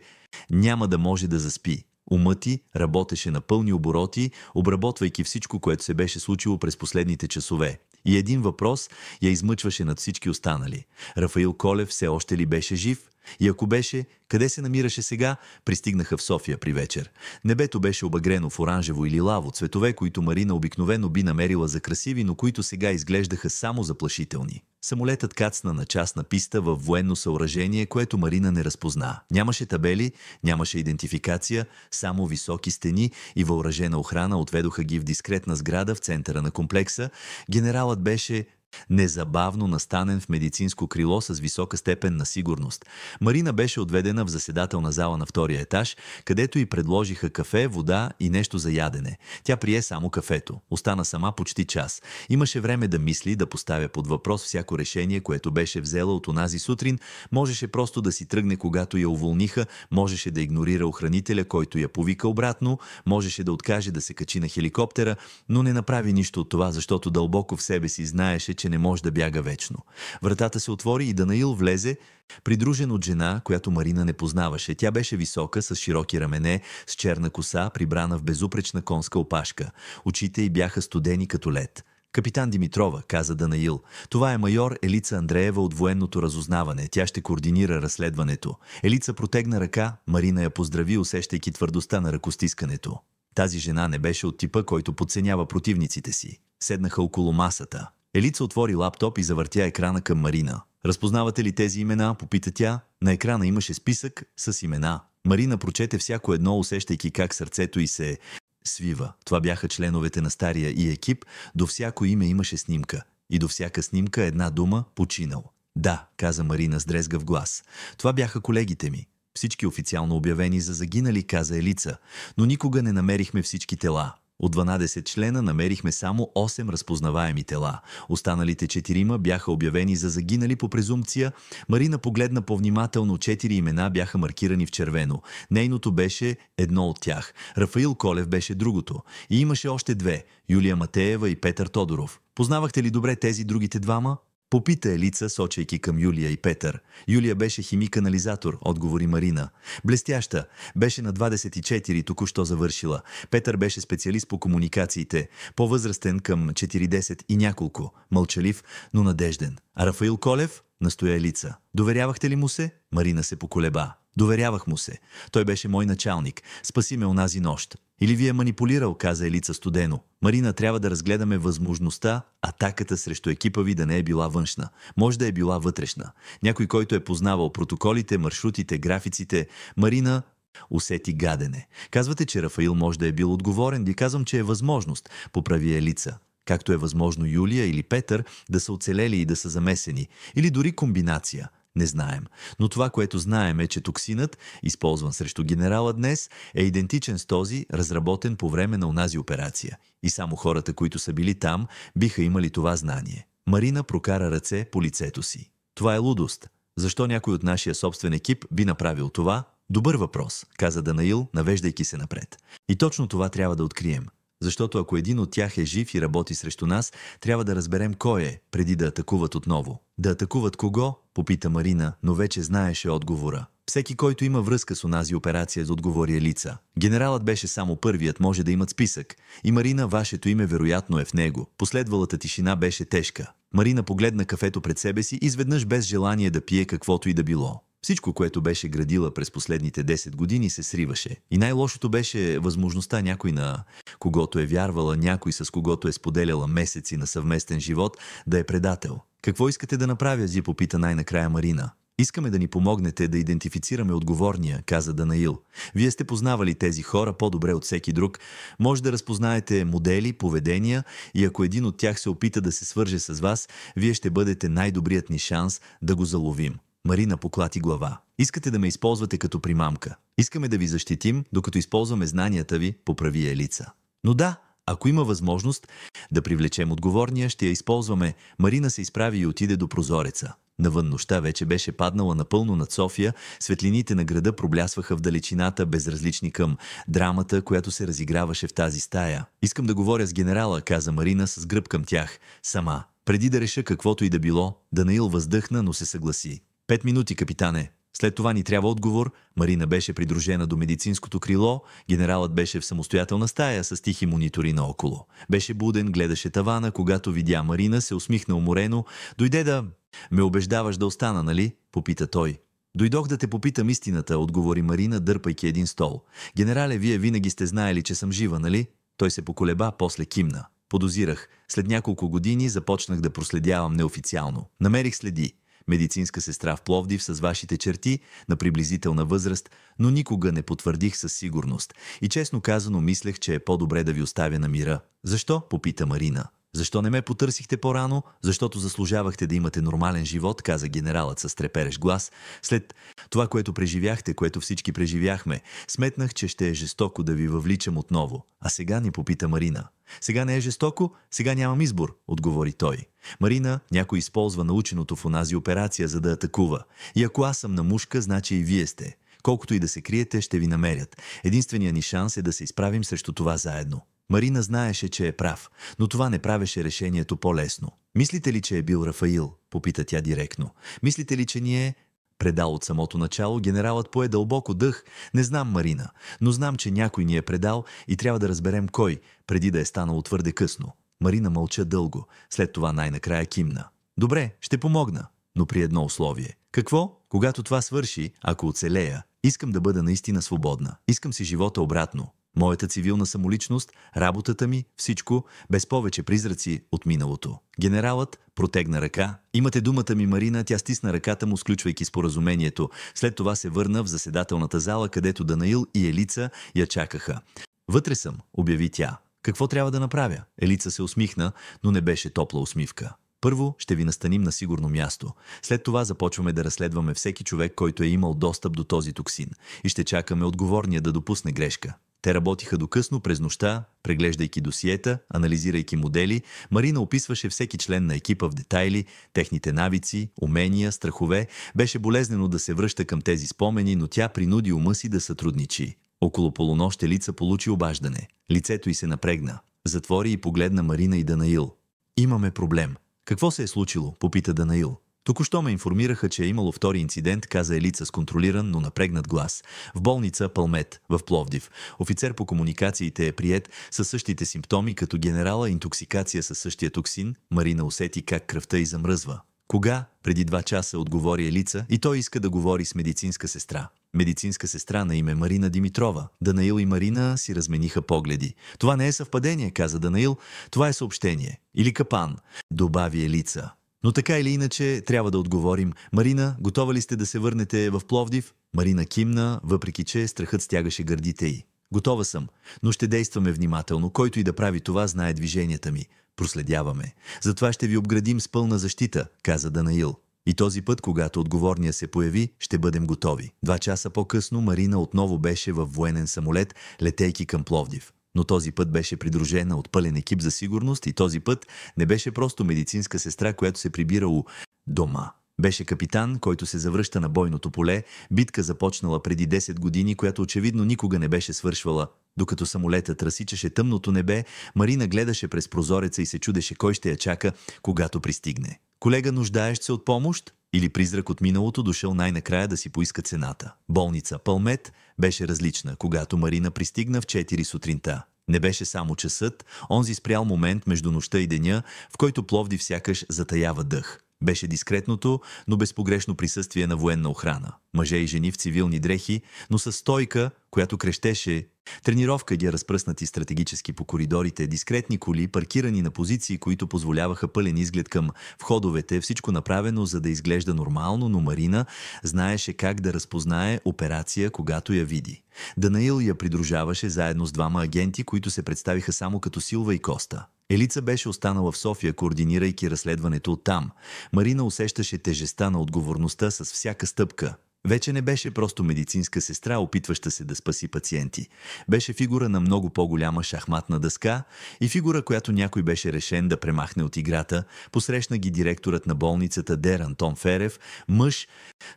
няма да може да заспи. Умът й работеше на пълни обороти, обработвайки всичко, което се беше случило през последните часове. И един въпрос я измъчваше над всички останали. Рафаил Колев все още ли беше жив? И ако беше, къде се намираше сега? Пристигнаха в София при вечер. Небето беше обагрено в оранжево или лаво, цветове, които Марина обикновено би намерила за красиви, но които сега изглеждаха само заплашителни. Самолетът кацна на частна писта във военно съоръжение, което Марина не разпозна. Нямаше табели, нямаше идентификация, само високи стени и въоръжена охрана отведоха ги в дискретна сграда в центъра на комплекса. Генералът беше незабавно настанен в медицинско крило с висока степен на сигурност. Марина беше отведена в заседателна зала на втория етаж, където й предложиха кафе, вода и нещо за ядене. Тя прие само кафето. Остана сама почти час. Имаше време да мисли, да поставя под въпрос всяко решение, което беше взела от онази сутрин. Можеше просто да си тръгне, когато я уволниха, можеше да игнорира охранителя, който я повика обратно, можеше да откаже да се качи на хеликоптера, но не направи нищо от това, защото дълбоко в себе си знаеше, че не може да бяга вечно. Вратата се отвори и Данаил влезе, придружен от жена, която Марина не познаваше. Тя беше висока, с широки рамене, с черна коса, прибрана в безупречна конска опашка. Очите й бяха студени като лед. Капитан Димитрова, каза Данаил. Това е майор Елица Андреева от военното разузнаване. Тя ще координира разследването. Елица протегна ръка, Марина я поздрави, усещайки твърдостта на ръкостискането. Тази жена не беше от типа, който подценява противниците си. Седнаха около масата. Елица отвори лаптоп и завъртя екрана към Марина. Разпознавате ли тези имена? Попита тя. На екрана имаше списък с имена. Марина прочете всяко едно, усещайки как сърцето й се свива. Това бяха членовете на стария и екип. До всяко име имаше снимка. И до всяка снимка една дума «починал». Да, каза Марина с дрезгав глас. Това бяха колегите ми. Всички официално обявени за загинали, каза Елица. Но никога не намерихме всички тела. От 12 члена намерихме само 8 разпознаваеми тела. Останалите 4 бяха обявени за загинали по презумпция. Марина погледна повнимателно, 4 имена бяха маркирани в червено. Нейното беше едно от тях. Рафаил Колев беше другото. И имаше още 2 – Юлия Матеева и Петър Тодоров. Познавахте ли добре тези другите двама? Попита Елица, сочейки към Юлия и Петър. Юлия беше химик-анализатор, отговори Марина. Блестяща. Беше на 24, току-що завършила. Петър беше специалист по комуникациите. По-възрастен, към 40 и няколко. Мълчалив, но надежден. А Рафаил Колев? Настоя Елица. Доверявахте ли му се? Марина се поколеба. Доверявах му се. Той беше мой началник. Спаси ме онази нощ. Или ви е манипулирал, каза Елица студено. Марина, трябва да разгледаме възможността атаката срещу екипа ви да не е била външна. Може да е била вътрешна. Някой, който е познавал протоколите, маршрутите, графиците. Марина усети гадене. Казвате, че Рафаил може да е бил отговорен, ви казвам, че е възможност, поправи Елица. Както е възможно Юлия или Петър да са оцелели и да са замесени. Или дори комбинация. Не знаем. Но това, което знаем е, че токсинът, използван срещу генерала днес, е идентичен с този, разработен по време на онази операция. И само хората, които са били там, биха имали това знание. Марина прокара ръце по лицето си. Това е лудост. Защо някой от нашия собствен екип би направил това? Добър въпрос, каза Данаил, навеждайки се напред. И точно това трябва да открием. Защото ако един от тях е жив и работи срещу нас, трябва да разберем кой е, преди да атакуват отново. Да атакуват кого? Попита Марина, но вече знаеше отговора. Всеки, който има връзка с онази операция, за отговори Елица. Генералът беше само първият, може да имат списък. И Марина, вашето име вероятно е в него. Последвалата тишина беше тежка. Марина погледна кафето пред себе си, изведнъж без желание да пие каквото и да било. Всичко, което беше градила през последните 10 години, се сриваше. И най-лошото беше възможността някой, на когото е вярвала, някой с когото е споделяла месеци на съвместен живот, да е предател. Какво искате да направя, Зи, попита най-накрая Марина. Искаме да ни помогнете да идентифицираме отговорния, каза Данаил. Вие сте познавали тези хора по-добре от всеки друг. Може да разпознаете модели, поведения и ако един от тях се опита да се свърже с вас, вие ще бъдете най-добрият ни шанс да го заловим. Марина поклати глава. Искате да ме използвате като примамка. Искаме да ви защитим, докато използваме знанията ви, поправи Елица. Но да, ако има възможност да привлечем отговорния, ще я използваме. Марина се изправи и отиде до прозореца. Навън нощта вече беше паднала напълно над София, светлините на града проблясваха в далечината, безразлични към драмата, която се разиграваше в тази стая. Искам да говоря с генерала, каза Марина с гръб към тях. Сама. Преди да реша каквото и да било, Данаил въздъхна, но се съгласи. 5 минути, капитане. След това ни трябва отговор. Марина беше придружена до медицинското крило. Генералът беше в самостоятелна стая с тихи монитори наоколо. Беше буден, гледаше тавана, когато видя Марина, се усмихна уморено. Дойде да... Ме убеждаваш да остана, нали? Попита той. Дойдох да те попитам истината, отговори Марина, дърпайки един стол. Генерале, вие винаги сте знаели, че съм жива, нали? Той се поколеба, после кимна. Подозирах. След няколко години започнах да проследявам неофициално. Намерих следи. Медицинска сестра в Пловдив с вашите черти, на приблизителна възраст, но никога не потвърдих със сигурност. И честно казано мислех, че е по-добре да ви оставя на мира. Защо? Попита Марина. Защо не ме потърсихте по-рано? Защото заслужавахте да имате нормален живот, каза генералът с треперещ глас. След това, което преживяхте, което всички преживяхме, сметнах, че ще е жестоко да ви въвличам отново. А сега ни попита Марина. Сега не е жестоко, сега нямам избор, отговори той. Марина, някой използва наученото в онази операция, за да атакува. И ако аз съм на мушка, значи и вие сте. Колкото и да се криете, ще ви намерят. Единственият ни шанс е да се изправим срещу това заедно. Марина знаеше, че е прав, но това не правеше решението по-лесно. Мислите ли, че е бил Рафаил? Попита тя директно. Мислите ли, че ни е предал от самото начало? Генералът пое дълбоко дъх. Не знам, Марина, но знам, че някой ни е предал и трябва да разберем кой, преди да е станало твърде късно. Марина мълча дълго, след това най-накрая кимна. Добре, ще помогна, но при едно условие. Какво? Когато това свърши, ако оцелея, искам да бъда наистина свободна. Искам си живота обратно. Моята цивилна самоличност, работата ми, всичко, без повече призраци от миналото. Генералът протегна ръка. Имате думата ми, Марина, тя стисна ръката му, сключвайки споразумението. След това се върна в заседателната зала, където Данаил и Елица я чакаха. Вътре съм, обяви тя. Какво трябва да направя? Елица се усмихна, но не беше топла усмивка. Първо ще ви настаним на сигурно място. След това започваме да разследваме всеки човек, който е имал достъп до този токсин. И ще чакаме отговорния да допусне грешка. Те работиха до късно през нощта, преглеждайки досиета, анализирайки модели. Марина описваше всеки член на екипа в детайли, техните навици, умения, страхове. Беше болезнено да се връща към тези спомени, но тя принуди ума си да сътрудничи. Около полунощ Елица получи обаждане. Лицето й се напрегна. Затвори и погледна Марина и Данаил. Имаме проблем. Какво се е случило? Попита Данаил. Току-що ме информираха, че е имало втори инцидент, каза Елица с контролиран, но напрегнат глас. В болница Палмет, в Пловдив. Офицер по комуникациите е приет със същите симптоми като генерала, интоксикация със същия токсин. Марина усети как кръвта й замръзва. Кога? Преди 2 часа, отговори Елица, и той иска да говори с медицинска сестра. медицинска сестра на име Марина Димитрова. Данаил и Марина си размениха погледи. Това не е съвпадение, каза Данаил. Това е съобщение. Или капан, добави Елица. Но така или иначе трябва да отговорим. Марина, готова ли сте да се върнете в Пловдив? Марина кимна, въпреки че страхът стягаше гърдите й. Готова съм, но ще действаме внимателно. Който и да прави това, знае движенията ми. Проследяваме. Затова ще ви обградим с пълна защита, каза Данаил. И този път, когато отговорният се появи, ще бъдем готови. 2 часа по-късно Марина отново беше във военен самолет, летейки към Пловдив. Но този път беше придружена от пълен екип за сигурност и този път не беше просто медицинска сестра, която се прибира у дома. Беше капитан, който се завръща на бойното поле, битка започнала преди 10 години, която очевидно никога не беше свършвала. Докато самолетът разсичаше тъмното небе, Марина гледаше през прозореца и се чудеше кой ще я чака, когато пристигне. Колега, нуждаещ се от помощ? Или призрак от миналото, дошъл най-накрая да си поиска цената? Болница Палмет беше различна, когато Марина пристигна в 4 сутринта. Не беше само часът, онзи спрял момент между нощта и деня, в който Пловдив сякаш затаява дъх. Беше дискретното, но безпогрешно присъствие на военна охрана. Мъже и жени в цивилни дрехи, но със стойка, която крещеше. Тренировка ги разпръснати стратегически по коридорите, дискретни коли, паркирани на позиции, които позволяваха пълен изглед към входовете, всичко направено, за да изглежда нормално, но Марина знаеше как да разпознае операция, когато я види. Данаил я придружаваше заедно с 2 агенти, които се представиха само като Силва и Коста. Елица беше останала в София, координирайки разследването оттам. Марина усещаше тежестта на отговорността с всяка стъпка. Вече не беше просто медицинска сестра, опитваща се да спаси пациенти. Беше фигура на много по-голяма шахматна дъска и фигура, която някой беше решен да премахне от играта. Посрещна ги директорът на болницата Дер Антон Ферев, мъж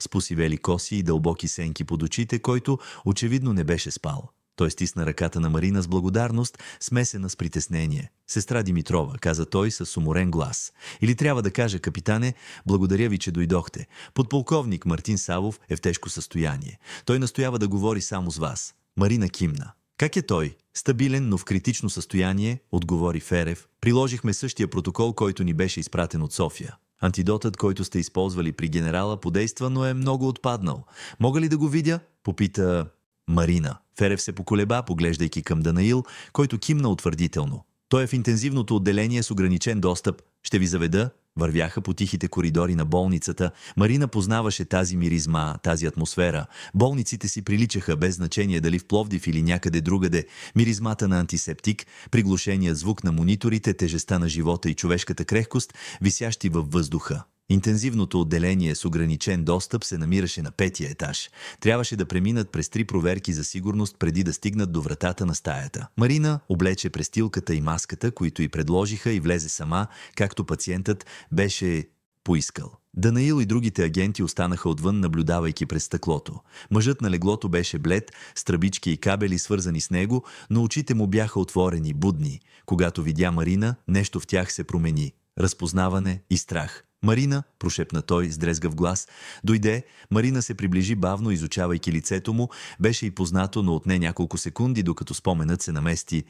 с посивели коси и дълбоки сенки под очите, който очевидно не беше спал. Той стисна ръката на Марина с благодарност, смесена с притеснение. Сестра Димитрова, каза той с уморен глас. Или трябва да кажа, капитане, благодаря ви, че дойдохте. Подполковник Мартин Савов е в тежко състояние. Той настоява да говори само с вас. Марина кимна. Как е той? Стабилен, но в критично състояние, отговори Ферев. Приложихме същия протокол, който ни беше изпратен от София. Антидотът, който сте използвали при генерала, подейства, но е много отпаднал. Мога ли да го видя? Попита Марина. Ферев се поколеба, поглеждайки към Данаил, който кимна утвърдително. Той е в интензивното отделение с ограничен достъп. Ще ви заведа. Вървяха по тихите коридори на болницата. Марина познаваше тази миризма, тази атмосфера. Болниците си приличаха, без значение дали в Пловдив или някъде другаде. Миризмата на антисептик, приглушеният звук на мониторите, тежестта на живота и човешката крехкост, висящи във въздуха. Интензивното отделение с ограничен достъп се намираше на 5-я етаж. Трябваше да преминат през 3 проверки за сигурност преди да стигнат до вратата на стаята. Марина облече престилката и маската, които й предложиха, и влезе сама, както пациентът беше поискал. Данаил и другите агенти останаха отвън, наблюдавайки през стъклото. Мъжът на леглото беше блед, с тръбички и кабели свързани с него, но очите му бяха отворени, будни. Когато видя Марина, нещо в тях се промени. Разпознаване и страх. Марина, прошепна той с дрезгав глас. Дойде, Марина се приближи бавно, изучавайки лицето му. Беше и познато, но отне няколко секунди, докато споменът се намести.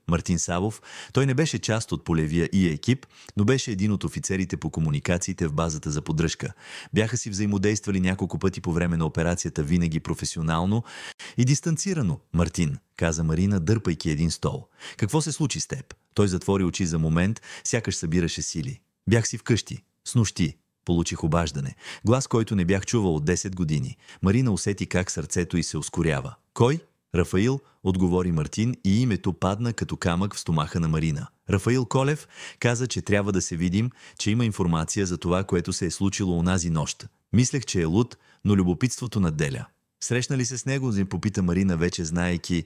Мартин Савов. Той не беше част от полевия и екип, но беше един от офицерите по комуникациите в базата за поддръжка. Бяха си взаимодействали няколко пъти по време на операцията, винаги професионално и дистанцирано. Мартин, каза Марина, дърпайки един стол. Какво се случи с теб? Той затвори очи за момент, сякаш събираше сили. Бях си вкъщи. С нощи. Получих обаждане. Глас, който не бях чувал от 10 години. Марина усети как сърцето й се ускорява. Кой? Рафаил, отговори Мартин и името падна като камък в стомаха на Марина. Рафаил Колев каза, че трябва да се видим, че има информация за това, което се е случило онази нощ. Мислех, че е луд, но любопитството надделя. Срещна ли се с него, попита Марина, вече знаейки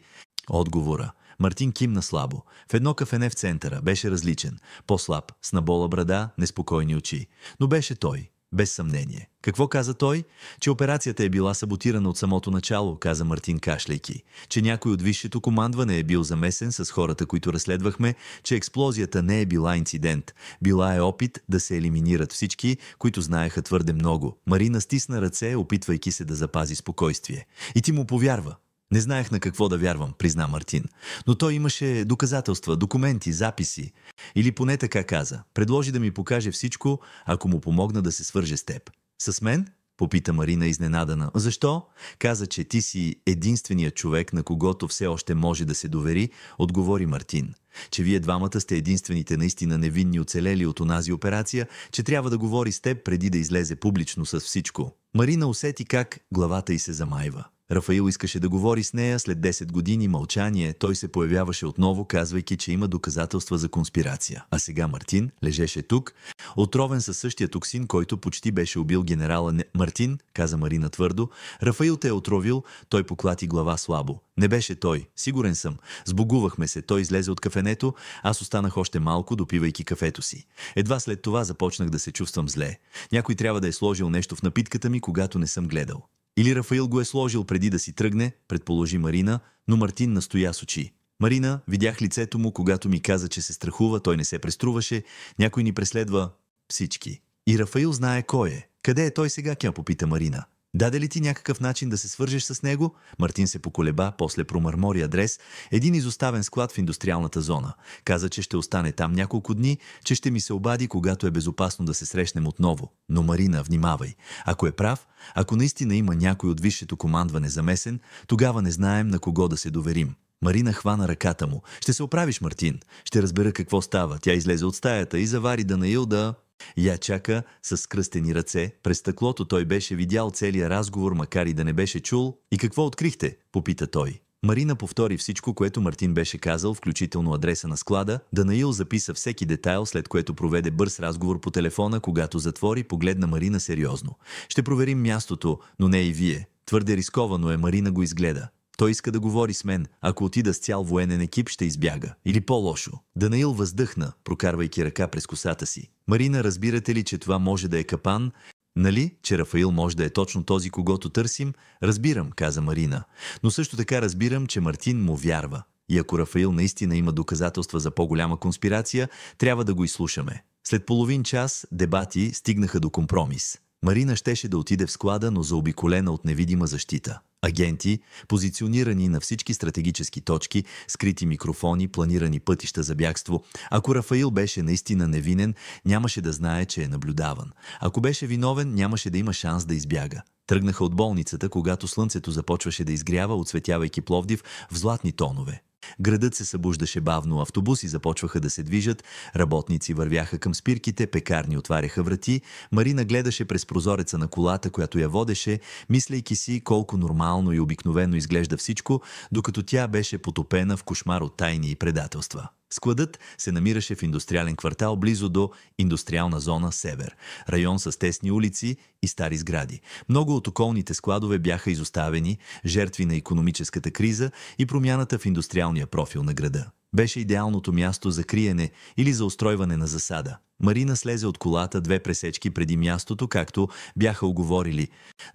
отговора. Мартин кимна слабо. В едно кафене в центъра. Беше различен. По-слаб, с набола брада, неспокойни очи. Но беше той. Без съмнение. Какво каза той? Че операцията е била саботирана от самото начало, каза Мартин, кашляйки. Че някой от висшето командване е бил замесен с хората, които разследвахме, че експлозията не е била инцидент. Била е опит да се елиминират всички, които знаеха твърде много. Марина стисна ръце, опитвайки се да запази спокойствие. И ти му повярва. Не знаех на какво да вярвам, призна Мартин. Но той имаше доказателства, документи, записи. Или поне така каза. Предложи да ми покаже всичко, ако му помогна да се свърже с теб. С мен? Попита Марина изненадана. Защо? Каза, че ти си единственият човек, на когото все още може да се довери, отговори Мартин. Че вие двамата сте единствените наистина невинни оцелели от онази операция, че трябва да говори с теб преди да излезе публично с всичко. Марина усети как главата й се замайва. Рафаил искаше да говори с нея, след 10 години мълчание той се появяваше отново, казвайки, че има доказателства за конспирация. А сега Мартин лежеше тук, отровен със същия токсин, който почти беше убил генерала Мартин, каза Марина твърдо. Рафаил те е отровил, той поклати глава слабо. Не беше той, сигурен съм. Сбогувахме се, той излезе от кафенето, аз останах още малко, допивайки кафето си. Едва след това започнах да се чувствам зле. Някой трябва да е сложил нещо в напитката ми, когато не съм гледал. Или Рафаил го е сложил преди да си тръгне, предположи Марина, но Мартин настоя с очи. Марина, видях лицето му, когато ми каза, че се страхува, той не се преструваше, някой ни преследва всички. И Рафаил знае кой е. Къде е той сега, тя попита Марина. Даде ли ти някакъв начин да се свържеш с него? Мартин се поколеба, после промърмори адрес, един изоставен склад в индустриалната зона. Каза, че ще остане там няколко дни, че ще ми се обади, когато е безопасно да се срещнем отново. Но Марина, внимавай. Ако е прав, ако наистина има някой от висшето командване замесен, тогава не знаем на кого да се доверим. Марина хвана ръката му. Ще се оправиш, Мартин. Ще разбера какво става. Тя излезе от стаята и завари Данаил да... Я чака с скръстени ръце. През стъклото той беше видял целия разговор, макар и да не беше чул. И какво открихте? Попита той. Марина повтори всичко, което Мартин беше казал, включително адреса на склада. Данаил записа всеки детайл, след което проведе бърз разговор по телефона, когато затвори, погледна Марина сериозно. Ще проверим мястото, но не и вие. Твърде рисковано е, Марина го изгледа. Той иска да говори с мен. Ако отида с цял военен екип, ще избяга. Или по-лошо. Данаил въздъхна, прокарвайки ръка през косата си. Марина, разбирате ли, че това може да е капан? Нали, че Рафаил може да е точно този, когото търсим? Разбирам, каза Марина. Но също така разбирам, че Мартин му вярва. И ако Рафаил наистина има доказателства за по-голяма конспирация, трябва да го изслушаме. След половин час дебати стигнаха до компромис. Марина щеше да отиде в склада, но заобиколена от невидима защита. Агенти, позиционирани на всички стратегически точки, скрити микрофони, планирани пътища за бягство. Ако Рафаил беше наистина невинен, нямаше да знае, че е наблюдаван. Ако беше виновен, нямаше да има шанс да избяга. Тръгнаха от болницата, когато слънцето започваше да изгрява, отсветявайки Пловдив в златни тонове. Градът се събуждаше бавно, автобуси започваха да се движат, работници вървяха към спирките, пекарни отваряха врати. Марина гледаше през прозореца на колата, която я водеше, мислейки си колко нормално и обикновено изглежда всичко, докато тя беше потопена в кошмар от тайни и предателства. Складът се намираше в индустриален квартал близо до индустриална зона Север, район с тесни улици и стари сгради. Много от околните складове бяха изоставени, жертви на икономическата криза и промяната в индустриалния профил на града. Беше идеалното място за криене или за устройване на засада. Марина слезе от колата 2 пресечки преди мястото, както бяха уговорили.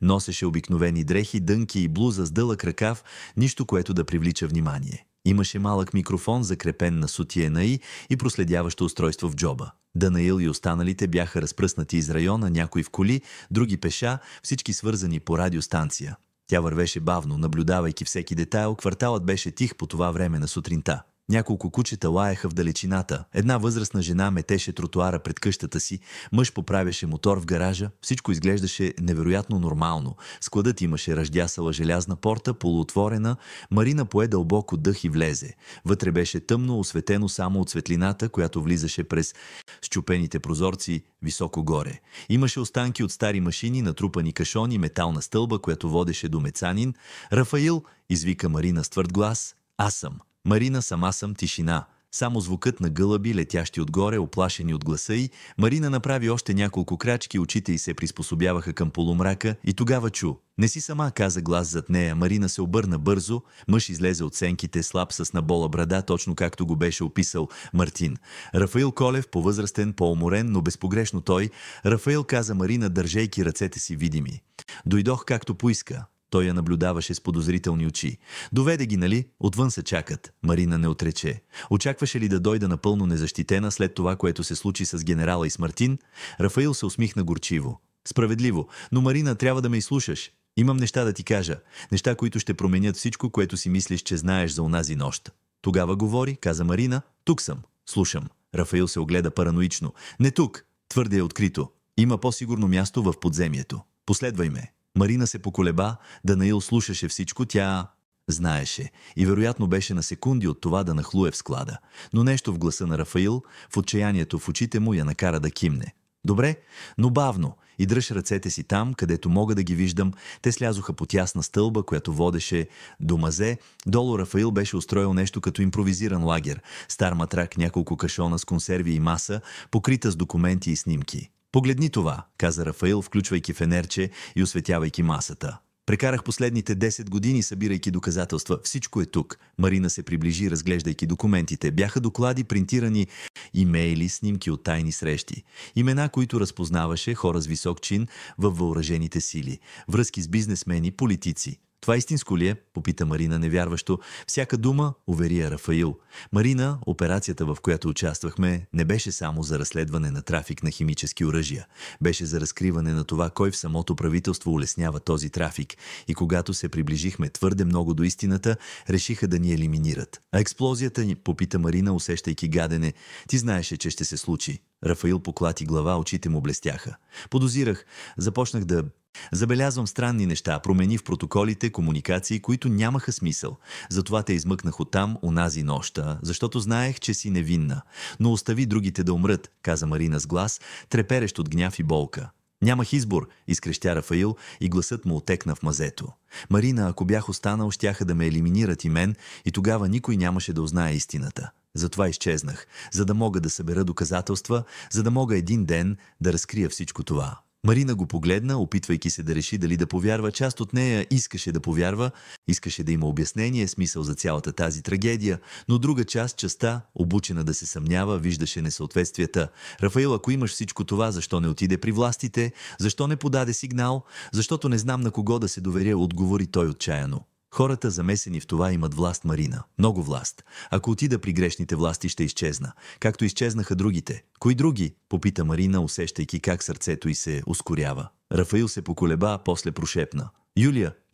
Носеше обикновени дрехи, дънки и блуза с дълъг ръкав, нищо, което да привлича внимание. Имаше малък микрофон, закрепен на сутиена и проследяващо устройство в джоба. Данаил и останалите бяха разпръснати из района, някои в коли, други пеша, всички свързани по радиостанция. Тя вървеше бавно, наблюдавайки всеки детайл. Кварталът беше тих по това време на сутринта. Няколко кучета лаяха в далечината. Една възрастна жена метеше тротуара пред къщата си. Мъж поправяше мотор в гаража. Всичко изглеждаше невероятно нормално. Складът имаше ръждясала желязна порта, полуотворена. Марина пое дълбоко дъх и влезе. Вътре беше тъмно, осветено само от светлината, която влизаше през счупените прозорци високо горе. Имаше останки от стари машини, натрупани кашони, метална стълба, която водеше до мецанин. Рафаил, извика Марина с твърд глас. Аз съм. Марина, сама съм, тишина. Само звукът на гълъби, летящи отгоре, оплашени от гласа й. Марина направи още няколко крачки, очите й се приспособяваха към полумрака и тогава чу. Не си сама, каза глас зад нея. Марина се обърна бързо. Мъж излезе от сенките, слаб с набола брада, точно както го беше описал Мартин. Рафаил Колев, по-възрастен, по-уморен, но безпогрешно той. Рафаил, каза Марина, държейки ръцете си видими. Дойдох както поиска. Той я наблюдаваше с подозрителни очи. Доведе ги, нали? Отвън се чакат. Марина не отрече. Очакваше ли да дойда напълно незащитена след това, което се случи с генерала и с Мартин? Рафаил се усмихна горчиво. Справедливо, но Марина, трябва да ме изслушаш. Имам неща да ти кажа. Неща, които ще променят всичко, което си мислиш, че знаеш за онази нощ. Тогава говори, каза Марина. Тук съм. Слушам. Рафаил се огледа параноично. Не тук. Твърде е открито. Има по-сигурно място в подземието. Последвай ме. Марина се поколеба, Данаил слушаше всичко, тя знаеше и вероятно беше на секунди от това да нахлуе в склада. Но нещо в гласа на Рафаил, в отчаянието в очите му я накара да кимне. Добре, но бавно, и дръж ръцете си там, където мога да ги виждам. Те слязоха по тясна стълба, която водеше до мазе. Долу Рафаил беше устроил нещо като импровизиран лагер. Стар матрак, няколко кашона с консерви и маса, покрита с документи и снимки. Погледни това, каза Рафаил, включвайки фенерче и осветявайки масата. Прекарах последните 10 години, събирайки доказателства. Всичко е тук. Марина се приближи, разглеждайки документите. Бяха доклади, принтирани, имейли, снимки от тайни срещи. Имена, които разпознаваше, хора с висок чин във въоръжените сили. Връзки с бизнесмени, политици. Това истинско ли е? Попита Марина невярващо. Всяка дума, увери я Рафаил. Марина, операцията, в която участвахме, не беше само за разследване на трафик на химически оръжия. Беше за разкриване на това, кой в самото правителство улеснява този трафик. И когато се приближихме твърде много до истината, решиха да ни елиминират. А експлозията ни, попита Марина, усещайки гадене. Ти знаеше, че ще се случи. Рафаил поклати глава, очите му блестяха. Подозирах, започнах да забелязвам странни неща, промени в протоколите, комуникации, които нямаха смисъл. Затова те измъкнах оттам онази нощта, защото знаех, че си невинна. Но остави другите да умрат, каза Марина с глас, треперещ от гняв и болка. Нямах избор, изкрещя Рафаил и гласът му отекна в мазето. Марина, ако бях останал, щяха да ме елиминират и мен, и тогава никой нямаше да узнае истината. Затова изчезнах, за да мога да събера доказателства, за да мога един ден да разкрия всичко това. Марина го погледна, опитвайки се да реши дали да повярва. Част от нея искаше да повярва, искаше да има обяснение, смисъл за цялата тази трагедия, но друга частта, обучена да се съмнява, виждаше несъответствията. Рафаил, ако имаш всичко това, защо не отиде при властите? Защо не подаде сигнал? Защото не знам на кого да се доверя, отговори той отчаяно. Хората, замесени в това, имат власт, Марина. Много власт. Ако отида при грешните власти, ще изчезна. Както изчезнаха другите. Кои други? Попита Марина, усещайки как сърцето й се ускорява. Рафаил се поколеба, после прошепна.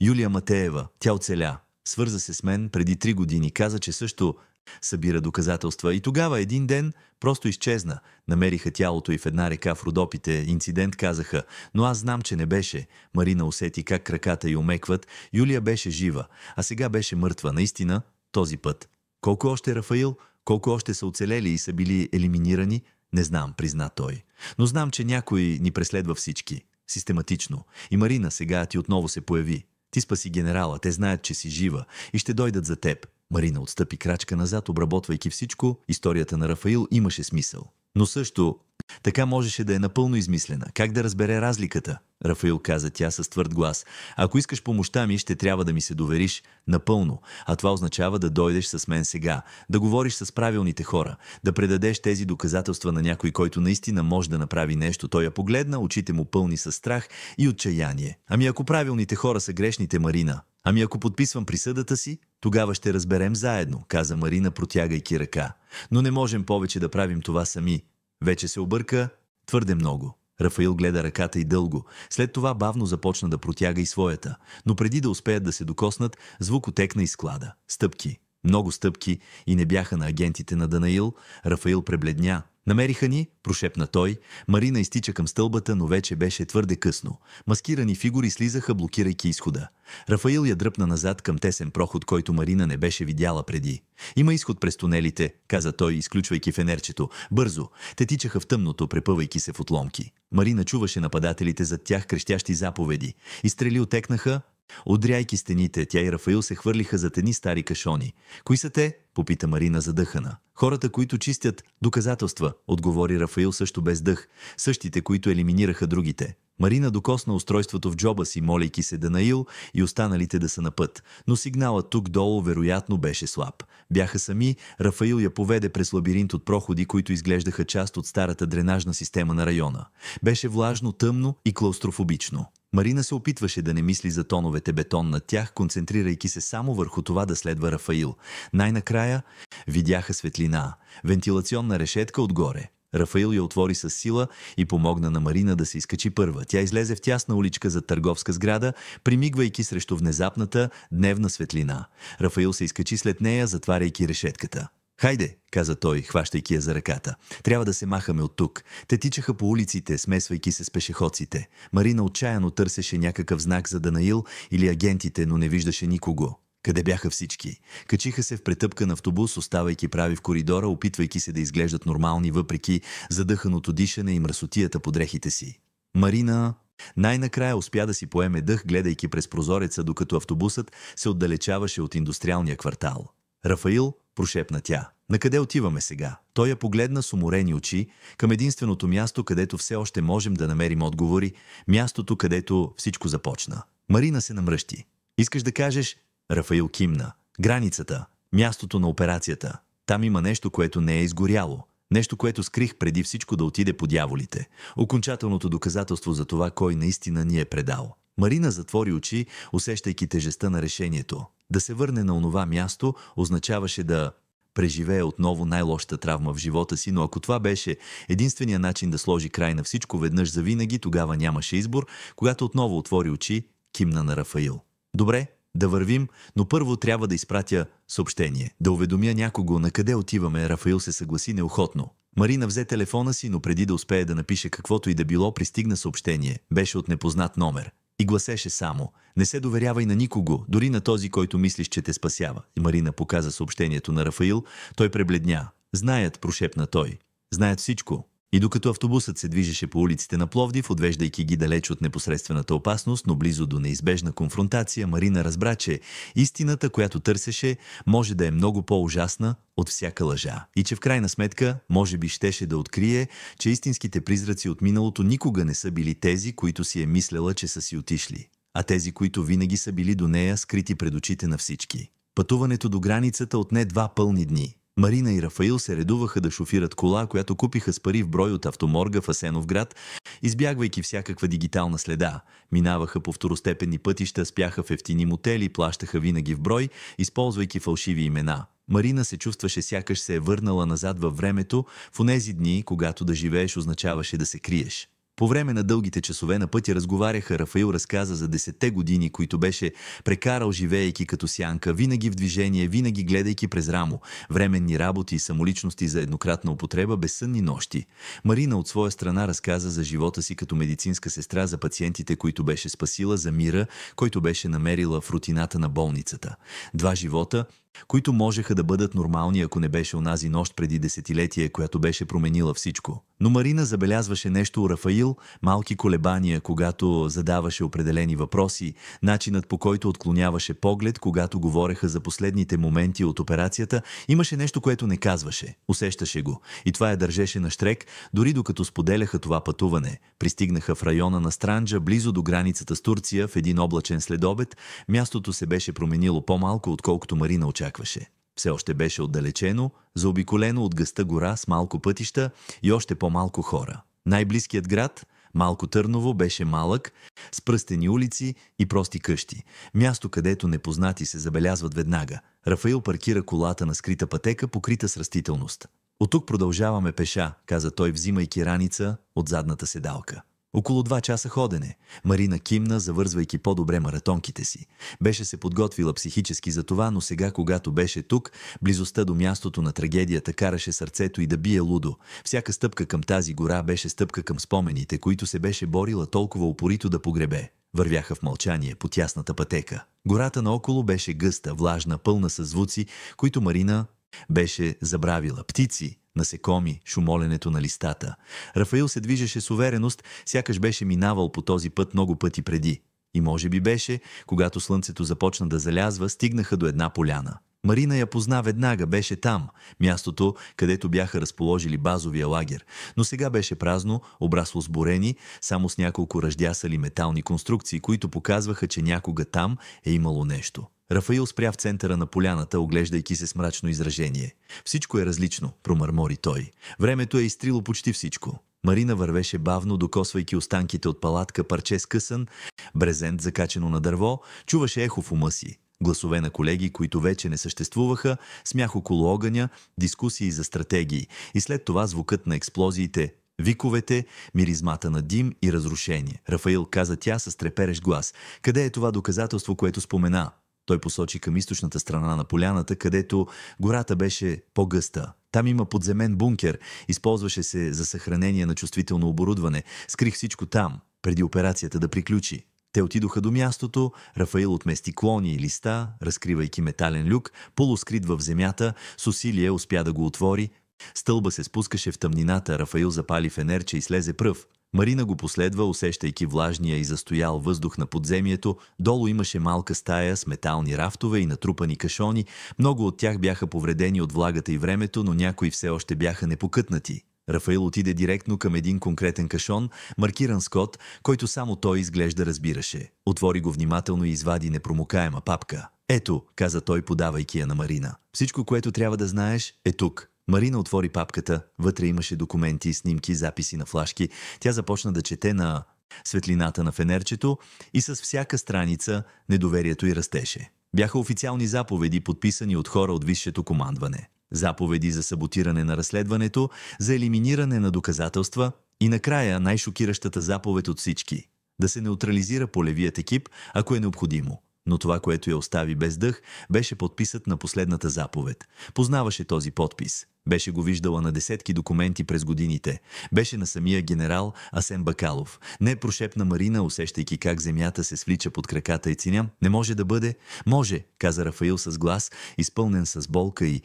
Юлия Матеева. Тя оцеля. Свърза се с мен преди 3 години. Каза, че също събира доказателства. И тогава един ден просто изчезна. Намериха тялото й в една река в Родопите. Инцидент, казаха, но аз знам, че не беше. Марина усети как краката й омекват. Юлия беше жива, а сега беше мъртва. Наистина, този път. Колко още, Рафаил? Колко още са оцелели и са били елиминирани? Не знам, призна той. Но знам, че някой ни преследва всички. Систематично. И Марина, сега ти отново се появи. Ти спаси генерала, те знаят, че си жива и ще дойдат за теб. Марина отстъпи крачка назад, обработвайки всичко. Историята на Рафаил имаше смисъл. Но също така можеше да е напълно измислена. Как да разбере разликата? Рафаил, каза тя с твърд глас. Ако искаш помощта ми, ще трябва да ми се довериш напълно. А това означава да дойдеш с мен сега, да говориш с правилните хора, да предадеш тези доказателства на някой, който наистина може да направи нещо. Той я погледна, очите му пълни със страх и отчаяние. Ами ако правилните хора са грешните, Марина? Ами ако подписвам присъдата си, тогава ще разберем заедно, каза Марина, протягайки ръка. Но не можем повече да правим това сами. Вече се обърка твърде много. Рафаил гледа ръката й дълго. След това бавно започна да протяга и своята. Но преди да успеят да се докоснат, звук отекна из склада. Стъпки. Много стъпки и не бяха на агентите на Данаил. Рафаил пребледня. Намериха ни, прошепна той. Марина изтича към стълбата, но вече беше твърде късно. Маскирани фигури слизаха, блокирайки изхода. Рафаил я дръпна назад към тесен проход, който Марина не беше видяла преди. Има изход през тунелите, каза той, изключвайки фенерчето. Бързо. Те тичаха в тъмното, препъвайки се в отломки. Марина чуваше нападателите зад тях, крещящи заповеди. Изстрели отекнаха. Удряйки стените, тя и Рафаил се хвърлиха зад едни стари кашони. Кои са те? Попита Марина задъхана. Хората, които чистят доказателства, отговори Рафаил също без дъх. Същите, които елиминираха другите. Марина докосна устройството в джоба си, молейки се Данаил и останалите да са на път. Но сигналът тук долу вероятно беше слаб. Бяха сами, Рафаил я поведе през лабиринт от проходи, които изглеждаха част от старата дренажна система на района. Беше влажно, тъмно и клаустрофобично. Марина се опитваше да не мисли за тоновете бетон над тях, концентрирайки се само върху това да следва Рафаил. Най-накрая видяха светлина, вентилационна решетка отгоре. Рафаил я отвори с сила и помогна на Марина да се изкачи първа. Тя излезе в тясна уличка за търговска сграда, примигвайки срещу внезапната дневна светлина. Рафаил се изкачи след нея, затваряйки решетката. Хайде, каза той, хващайки я за ръката. Трябва да се махаме от тук. Те тичаха по улиците, смесвайки се с пешеходците. Марина отчаяно търсеше някакъв знак за Данаил или агентите, но не виждаше никого. Къде бяха всички? Качиха се в претъпкан автобус, оставайки прави в коридора, опитвайки се да изглеждат нормални, въпреки задъханото дишане и мръсотията по дрехите си. Марина най-накрая успя да си поеме дъх, гледайки през прозореца, докато автобусът се отдалечаваше от индустриалния квартал. Рафаил, прошепна тя. Накъде отиваме сега? Той я погледна с уморени очи към единственото място, където все още можем да намерим отговори, мястото, където всичко започна. Марина се намръщи. Искаш да кажеш? Рафаил кимна. Границата, мястото на операцията. Там има нещо, което не е изгоряло. Нещо, което скрих преди всичко да отиде по дяволите. Окончателното доказателство за това, кой наистина ни е предал. Марина затвори очи, усещайки тежестта на решението. Да се върне на онова място означаваше да преживее отново най-лошата травма в живота си, но ако това беше единствения начин да сложи край на всичко веднъж завинаги, тогава нямаше избор. Когато отново отвори очи, кимна на Рафаил. Добре, да вървим, но първо трябва да изпратя съобщение. Да уведомя някого на къде отиваме. Рафаил се съгласи неохотно. Марина взе телефона си, но преди да успее да напише каквото и да било, пристигна съобщение. Беше от непознат номер. И гласеше само: не се доверявай на никого, дори на този, който мислиш, че те спасява. И Марина показа съобщението на Рафаил. Той пребледня. Знаят, прошепна той. Знаят всичко. И докато автобусът се движеше по улиците на Пловдив, отвеждайки ги далеч от непосредствената опасност, но близо до неизбежна конфронтация, Марина разбра, че истината, която търсеше, може да е много по-ужасна от всяка лъжа. И че в крайна сметка, може би щеше да открие, че истинските призраци от миналото никога не са били тези, които си е мислела, че са си отишли, а тези, които винаги са били до нея, скрити пред очите на всички. Пътуването до границата отне 2 пълни дни. Марина и Рафаил се редуваха да шофират кола, която купиха с пари в брой от автоморга в Асеновград, избягвайки всякаква дигитална следа. Минаваха по второстепенни пътища, спяха в ефтини мотели, плащаха винаги в брой, използвайки фалшиви имена. Марина се чувстваше сякаш се е върнала назад във времето, в онези дни, когато да живееш означаваше да се криеш. По време на дългите часове на пътя разговаряха. Рафаил разказа за 10-те години, които беше прекарал, живеейки като сянка, винаги в движение, винаги гледайки през рамо, временни работи и самоличности за еднократна употреба, безсънни нощи. Марина от своя страна разказа за живота си като медицинска сестра, за пациентите, които беше спасила, за мира, който беше намерила в рутината на болницата. 2 живота, които можеха да бъдат нормални, ако не беше онази нощ преди десетилетие, която беше променила всичко. Но Марина забелязваше нещо у Рафаил, малки колебания, когато задаваше определени въпроси, начинът, по който отклоняваше поглед, когато говореха за последните моменти от операцията. Имаше нещо, което не казваше. Усещаше го. И това я държеше на щрек, дори докато споделяха това пътуване. Пристигнаха в района на Странджа, близо до границата с Турция, в един облачен следобед. Мястото се беше променило по-малко, отколкото Марина очакваше. Все още беше отдалечено, заобиколено от гъста гора с малко пътища и още по-малко хора. Най-близкият град, Малко Търново, беше малък, с пръстени улици и прости къщи. Място, където непознати се забелязват веднага. Рафаил паркира колата на скрита пътека, покрита с растителност. От тук продължаваме пеша, каза той, взимайки раница от задната седалка. Около 2 часа ходене. Марина кимна, завързвайки по-добре маратонките си. Беше се подготвила психически за това, но сега, когато беше тук, близостта до мястото на трагедията караше сърцето й да бие лудо. Всяка стъпка към тази гора беше стъпка към спомените, които се беше борила толкова упорито да погребе. Вървяха в мълчание по тясната пътека. Гората наоколо беше гъста, влажна, пълна със звуци, които Марина беше забравила. Птици, насекоми, шумоленето на листата. Рафаил се движеше с увереност, сякаш беше минавал по този път много пъти преди. И може би беше, когато слънцето започна да залязва, стигнаха до една поляна. Марина я позна веднага, беше там, мястото, където бяха разположили базовия лагер. Но сега беше празно, обрасло с бурени, само с няколко ръждясали метални конструкции, които показваха, че някога там е имало нещо. Рафаил спря в центъра на поляната, оглеждайки се с мрачно изражение. Всичко е различно, промърмори той. Времето е изтрило почти всичко. Марина вървеше бавно, докосвайки останките от палатка, парче скъсан, брезент закачено на дърво, чуваше ехо в ума си. Гласове на колеги, които вече не съществуваха, смях около огъня, дискусии за стратегии и след това звукът на експлозиите, виковете, миризмата на дим и разрушение. Рафаил, каза тя с треперещ глас. Къде е това доказателство, което спомена? Той посочи към източната страна на поляната, където гората беше по-гъста. Там има подземен бункер, използваше се за съхранение на чувствително оборудване. Скрих всичко там, преди операцията да приключи. Те отидоха до мястото, Рафаил отмести клони и листа, разкривайки метален люк, полускрит в земята, с усилие успя да го отвори. Стълба се спускаше в тъмнината, Рафаил запали фенерче и слезе пръв. Марина го последва, усещайки влажния и застоял въздух на подземието. Долу имаше малка стая с метални рафтове и натрупани кашони. Много от тях бяха повредени от влагата и времето, но някои все още бяха непокътнати. Рафаил отиде директно към един конкретен кашон, маркиран с код, който само той изглежда разбираше. Отвори го внимателно и извади непромокаема папка. Ето, каза той, подавайки я на Марина. Всичко, което трябва да знаеш, е тук. Марина отвори папката, вътре имаше документи, снимки, записи на флашки. Тя започна да чете на светлината на фенерчето и с всяка страница недоверието й растеше. Бяха официални заповеди, подписани от хора от висшето командване. Заповеди за саботиране на разследването, за елиминиране на доказателства и накрая най-шокиращата заповед от всички – да се неутрализира полевият екип, ако е необходимо. Но това, което я остави без дъх, беше подписът на последната заповед. Познаваше този подпис. Беше го виждала на десетки документи през годините. Беше на самия генерал Асен Бакалов. Не, прошепна Марина, усещайки как земята се свлича под краката и циня. Не може да бъде. Може, каза Рафаил с глас, изпълнен с болка и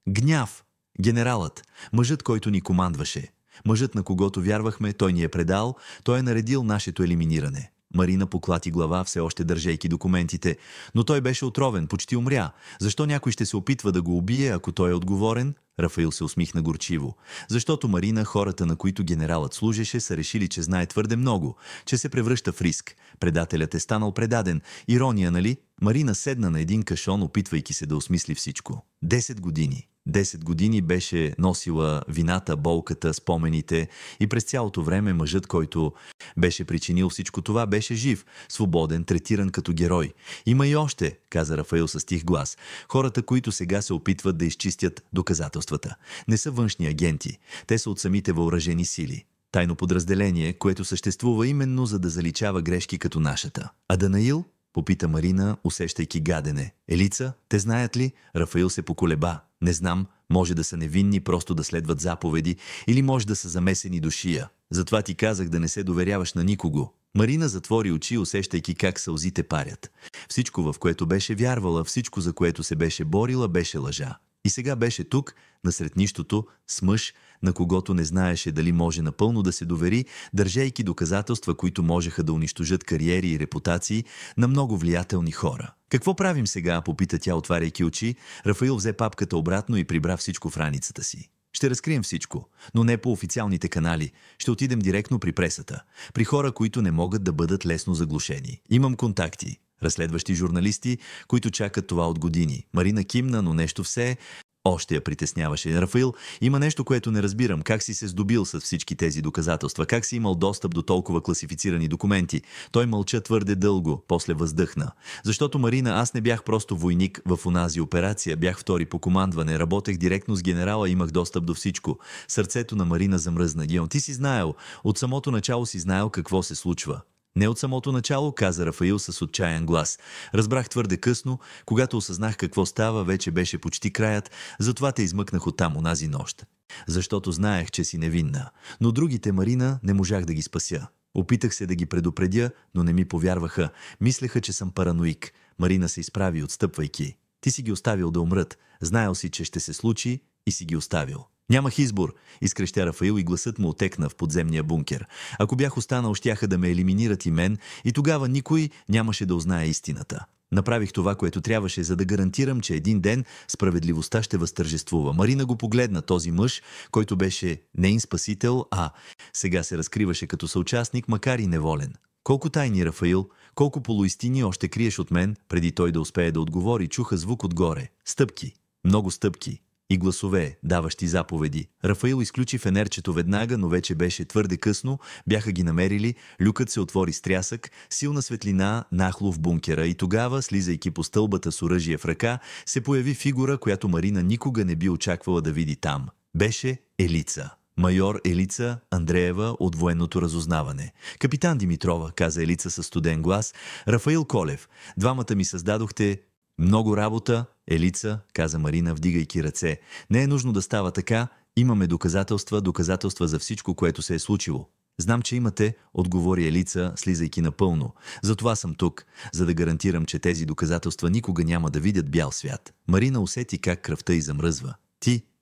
гняв. Генералът, мъжът, който ни командваше. Мъжът, на когото вярвахме, той ни е предал, той е наредил нашето елиминиране. Марина поклати глава, все още държейки документите. Но той беше отровен, почти умря. Защо някой ще се опитва да го убие, ако той е отговорен? Рафаил се усмихна горчиво. Защото Марина, хората, на които генералът служеше, са решили, че знае твърде много, че се превръща в риск. Предателят е станал предаден. Ирония, нали? Марина седна на един кашон, опитвайки се да осмисли всичко. 10 години. 10 години беше носила вината, болката, спомените и през цялото време мъжът, който беше причинил всичко това, беше жив, свободен, третиран като герой. Има и още, каза Рафаил с тих глас. Хората, които сега се опитват да изчистят доказателствата. Не са външни агенти. Те са от самите въоръжени сили. Тайно подразделение, което съществува именно за да заличава грешки като нашата. А Данаил? Попита Марина, усещайки гадене. Елица, те знаят ли? Рафаил се поколеба. Не знам, може да са невинни, просто да следват заповеди, или може да са замесени до шия. Затова ти казах да не се доверяваш на никого. Марина затвори очи, усещайки как сълзите парят. Всичко, в което беше вярвала, всичко, за което се беше борила, беше лъжа. И сега беше тук, насред нищото, с мъж, на когото не знаеше дали може напълно да се довери, държейки доказателства, които можеха да унищожат кариери и репутации на много влиятелни хора. Какво правим сега? Попита тя, отваряйки очи. Рафаил взе папката обратно и прибра всичко в раницата си. Ще разкрием всичко, но не по официалните канали. Ще отидем директно при пресата. При хора, които не могат да бъдат лесно заглушени. Имам контакти. Разследващи журналисти, които чакат това от години. Марина кимна, но нещо все още я притесняваше. Рафаил, има нещо, което не разбирам. Как си се здобил с всички тези доказателства? Как си имал достъп до толкова класифицирани документи? Той мълча твърде дълго, после въздъхна. Защото, Марина, аз не бях просто войник в онази операция, бях втори по командване, работех директно с генерала, имах достъп до всичко. Сърцето на Марина замръзна. Гион, ти си знаел, от самото начало си знаел какво се случва. Не от самото начало, каза Рафаил с отчаян глас. Разбрах твърде късно, когато осъзнах какво става, вече беше почти краят, затова те измъкнах оттам онази нощ. Защото знаех, че си невинна. Но другите, Марина, не можах да ги спася. Опитах се да ги предупредя, но не ми повярваха. Мислеха, че съм параноик. Марина се изправи, отстъпвайки. Ти си ги оставил да умрат. Знаел си, че ще се случи и си ги оставил. Нямах избор, изкрещя Рафаил и гласът му отекна в подземния бункер. Ако бях останал, щяха да ме елиминират и мен, и тогава никой нямаше да узнае истината. Направих това, което трябваше, за да гарантирам, че един ден справедливостта ще възтържествува. Марина го погледна, този мъж, който беше неин спасител, а сега се разкриваше като съучастник, макар и неволен. Колко тайни, Рафаил, колко полуистини още криеш от мен, преди той да успее да отговори, чуха звук отгоре. Стъпки, много стъпки. И гласове, даващи заповеди. Рафаил изключи фенерчето веднага, но вече беше твърде късно, бяха ги намерили, люкът се отвори с трясък, силна светлина нахло в бункера и тогава, слизайки по стълбата с оръжие в ръка, се появи фигура, която Марина никога не би очаквала да види там. Беше Елица. Майор Елица Андреева от военното разузнаване. Капитан Димитрова, каза Елица със студен глас. Рафаил Колев, двамата ми създадохте Много работа, Елица, каза Марина, вдигайки ръце. Не е нужно да става така, имаме доказателства за всичко, което се е случило. Знам, че имате, отговори Елица, слизайки напълно. Затова съм тук, за да гарантирам, че тези доказателства никога няма да видят бял свят. Марина усети как кръвта й замръзва.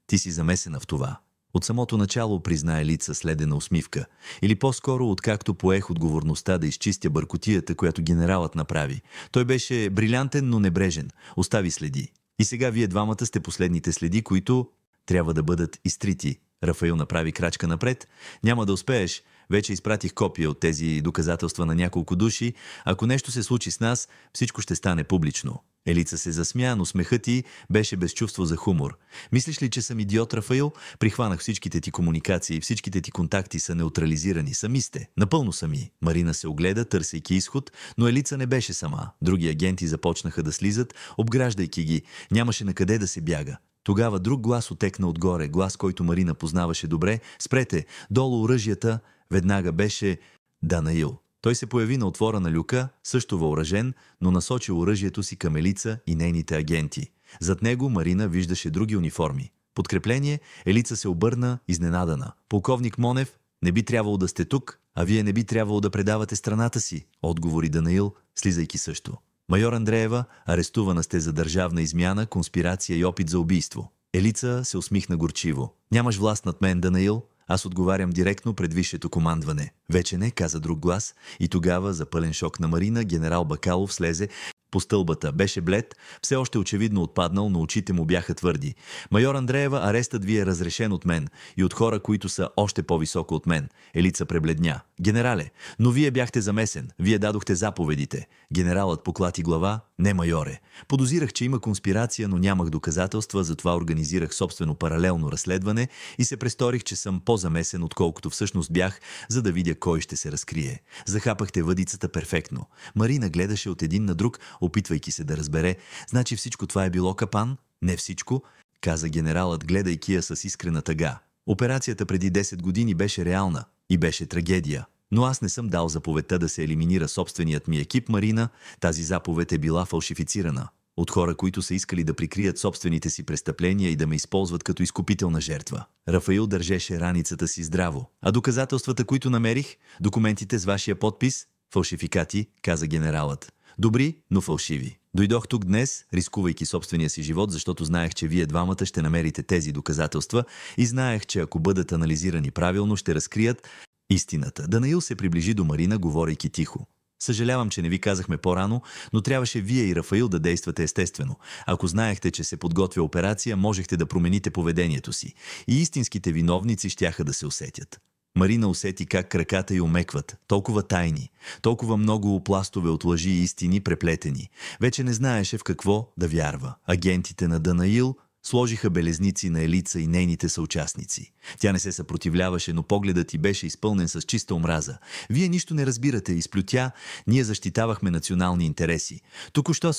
Ти си замесена в това. От самото начало, призна Елица с ледена усмивка. Или по-скоро, откакто поех отговорността да изчистя бъркотията, която генералът направи. Той беше брилянтен, но небрежен. Остави следи. И сега вие двамата сте последните следи, които трябва да бъдат изтрити. Рафаил направи крачка напред. Няма да успееш. Вече изпратих копия от тези доказателства на няколко души. Ако нещо се случи с нас, всичко ще стане публично. Елица се засмя, но смехът ти беше без чувство за хумор. Мислиш ли, че съм идиот, Рафаил? Прихванах всичките ти комуникации, всичките ти контакти са неутрализирани. Сами сте. Напълно сами. Марина се огледа, търсейки изход, но Елица не беше сама. Други агенти започнаха да слизат, обграждайки ги. Нямаше на къде да се бяга. Тогава друг глас отекна отгоре, глас, който Марина познаваше добре. Спрете, долу оръжията. Веднага беше Данаил. Той се появи на отвора на люка, също въоръжен, но насочил оръжието си към Елица и нейните агенти. Зад него Марина виждаше други униформи. Подкрепление, Елица се обърна, изненадана. Полковник Монев, не би трябвало да сте тук, а вие не би трябвало да предавате страната си, отговори Данаил, слизайки също. Майор Андреева, арестувана сте за държавна измяна, конспирация и опит за убийство. Елица се усмихна горчиво. Нямаш власт над мен, Данаил. Аз отговарям директно пред висшето командване. Вече не, каза друг глас, и тогава, за пълен шок на Марина, генерал Бакалов слезе по стълбата. Беше блед, все още очевидно отпаднал, но очите му бяха твърди. Майор Андреева, арестът ви е разрешен от мен и от хора, които са още по-високо от мен. Елица пребледня. Генерале, но вие бяхте замесен. Вие дадохте заповедите. Генералът поклати глава. Не, майоре. Подозирах, че има конспирация, но нямах доказателства, затова организирах собствено паралелно разследване и се престорих, че съм по-замесен, отколкото всъщност бях, за да видя кой ще се разкрие. Захапахте въдицата перфектно. Марина гледаше от един на друг, опитвайки се да разбере. Значи всичко това е било капан? Не всичко, каза генералът, гледайки я с искрена тъга. Операцията преди 10 години беше реална и беше трагедия. Но аз не съм дал заповедта да се елиминира собственият ми екип, Марина. Тази заповед е била фалшифицирана от хора, които са искали да прикрият собствените си престъпления и да ме използват като изкупителна жертва. Рафаил държеше раницата си здраво. А доказателствата, които намерих, документите с вашия подпис, фалшификати, каза генералът. Добри, но фалшиви. Дойдох тук днес, рискувайки собствения си живот, защото знаех, че вие двамата ще намерите тези доказателства и знаех, че ако бъдат анализирани правилно, ще разкрият истината. Данаил се приближи до Марина, говорейки тихо. Съжалявам, че не ви казахме по-рано, но трябваше вие и Рафаил да действате естествено. Ако знаехте, че се подготвя операция, можехте да промените поведението си. И истинските виновници щяха да се усетят. Марина усети как краката й омекват. Толкова тайни, толкова много пластове от лъжи и истини преплетени. Вече не знаеше в какво да вярва. Агентите на Данаил сложиха белезници на Елица и нейните съучастници. Тя не се съпротивляваше, но погледът й беше изпълнен с чиста омраза. Вие нищо не разбирате, изплютя. Ние защитавахме национални интереси. Току-що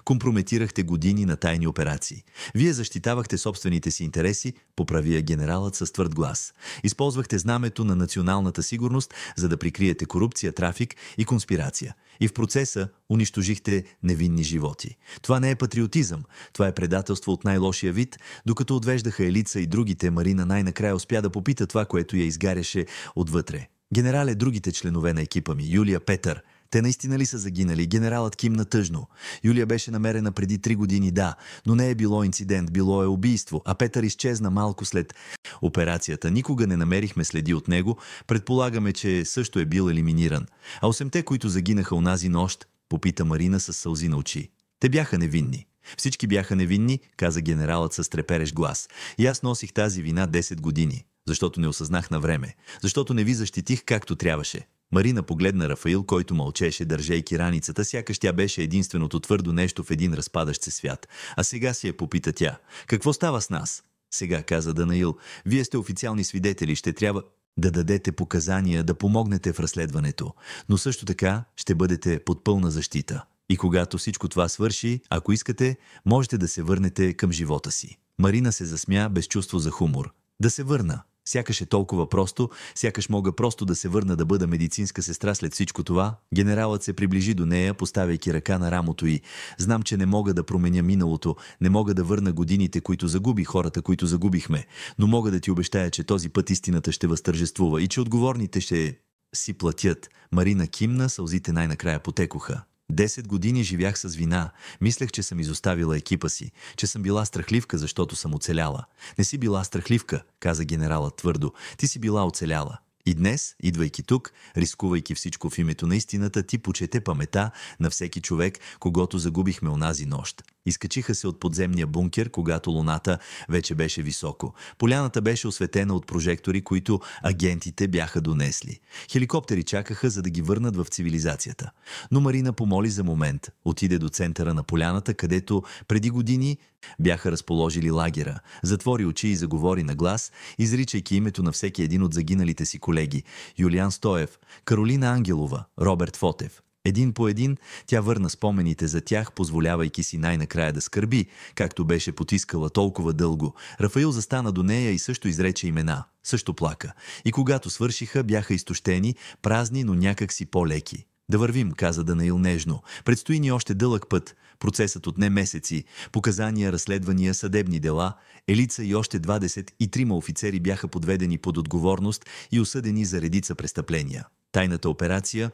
компрометирахте години на тайни операции. Вие защитавахте собствените си интереси, поправи я генералът с твърд глас. Използвахте знамето на националната сигурност, за да прикриете корупция, трафик и конспирация. И в процеса унищожихте невинни животи. Това не е патриотизъм, това е предателство от най-лошия вид. Докато отвеждаха Елица и другите, Марина най-накрая успя да попита това, което я изгаряше отвътре. Генерале, другите членове на екипа ми, Юлия, Петър, те наистина ли са загинали? Генералът кимна тъжно. Юлия беше намерена преди 3 години, да, но не е било инцидент, било е убийство, а Петър изчезна малко след операцията. Никога не намерихме следи от него, предполагаме, че също е бил елиминиран. А 8-те, които загинаха онази нощ, попита Марина с сълзи на очи. Те бяха невинни. Всички бяха невинни, каза генералът с треперещ глас. И аз носих тази вина 10 години, защото не осъзнах на време, защото не ви защитих както трябваше. Марина погледна Рафаил, който мълчеше, държейки раницата, сякаш тя беше единственото твърдо нещо в един разпадащ се свят. А сега си я попита тя. Какво става с нас? Сега, каза Данаил, вие сте официални свидетели, ще трябва да дадете показания, да помогнете в разследването, но също така ще бъдете под пълна защита. И когато всичко това свърши, ако искате, можете да се върнете към живота си. Марина се засмя без чувство за хумор. Да се върна. Сякаш е толкова просто, сякаш мога просто да се върна да бъда медицинска сестра след всичко това. Генералът се приближи до нея, поставяйки ръка на рамото й. Знам, че не мога да променя миналото, не мога да върна годините, които загуби, хората, които загубихме, но мога да ти обещая, че този път истината ще възтържествува и че отговорните ще си платят. Марина кимна, сълзите най-накрая потекоха. 10 години живях с вина. Мислех, че съм изоставила екипа си, че съм била страхливка, защото съм оцеляла. Не си била страхливка, каза генералът твърдо. Ти си била оцеляла. И днес, идвайки тук, рискувайки всичко в името на истината, ти почете памета на всеки човек, когото загубихме онази нощ. Изкачиха се от подземния бункер, когато луната вече беше високо. Поляната беше осветена от прожектори, които агентите бяха донесли. Хеликоптери чакаха, за да ги върнат в цивилизацията. Но Марина помоли за момент. Отиде до центъра на поляната, където преди години бяха разположили лагера. Затвори очи и заговори на глас, изричайки името на всеки един от загиналите си колеги. Юлиан Стоев, Каролина Ангелова, Роберт Фотев. Един по един тя върна спомените за тях, позволявайки си най-накрая да скърби, както беше потискала толкова дълго. Рафаил застана до нея и също изрече имена. Също плака. И когато свършиха, бяха изтощени, празни, но някак си по-леки. Да вървим, каза Данаил нежно. Предстои ни още дълъг път. Процесът отне месеци. Показания, разследвания, съдебни дела. Елица и още 23 офицери бяха подведени под отговорност и осъдени за редица престъпления. Тайната операция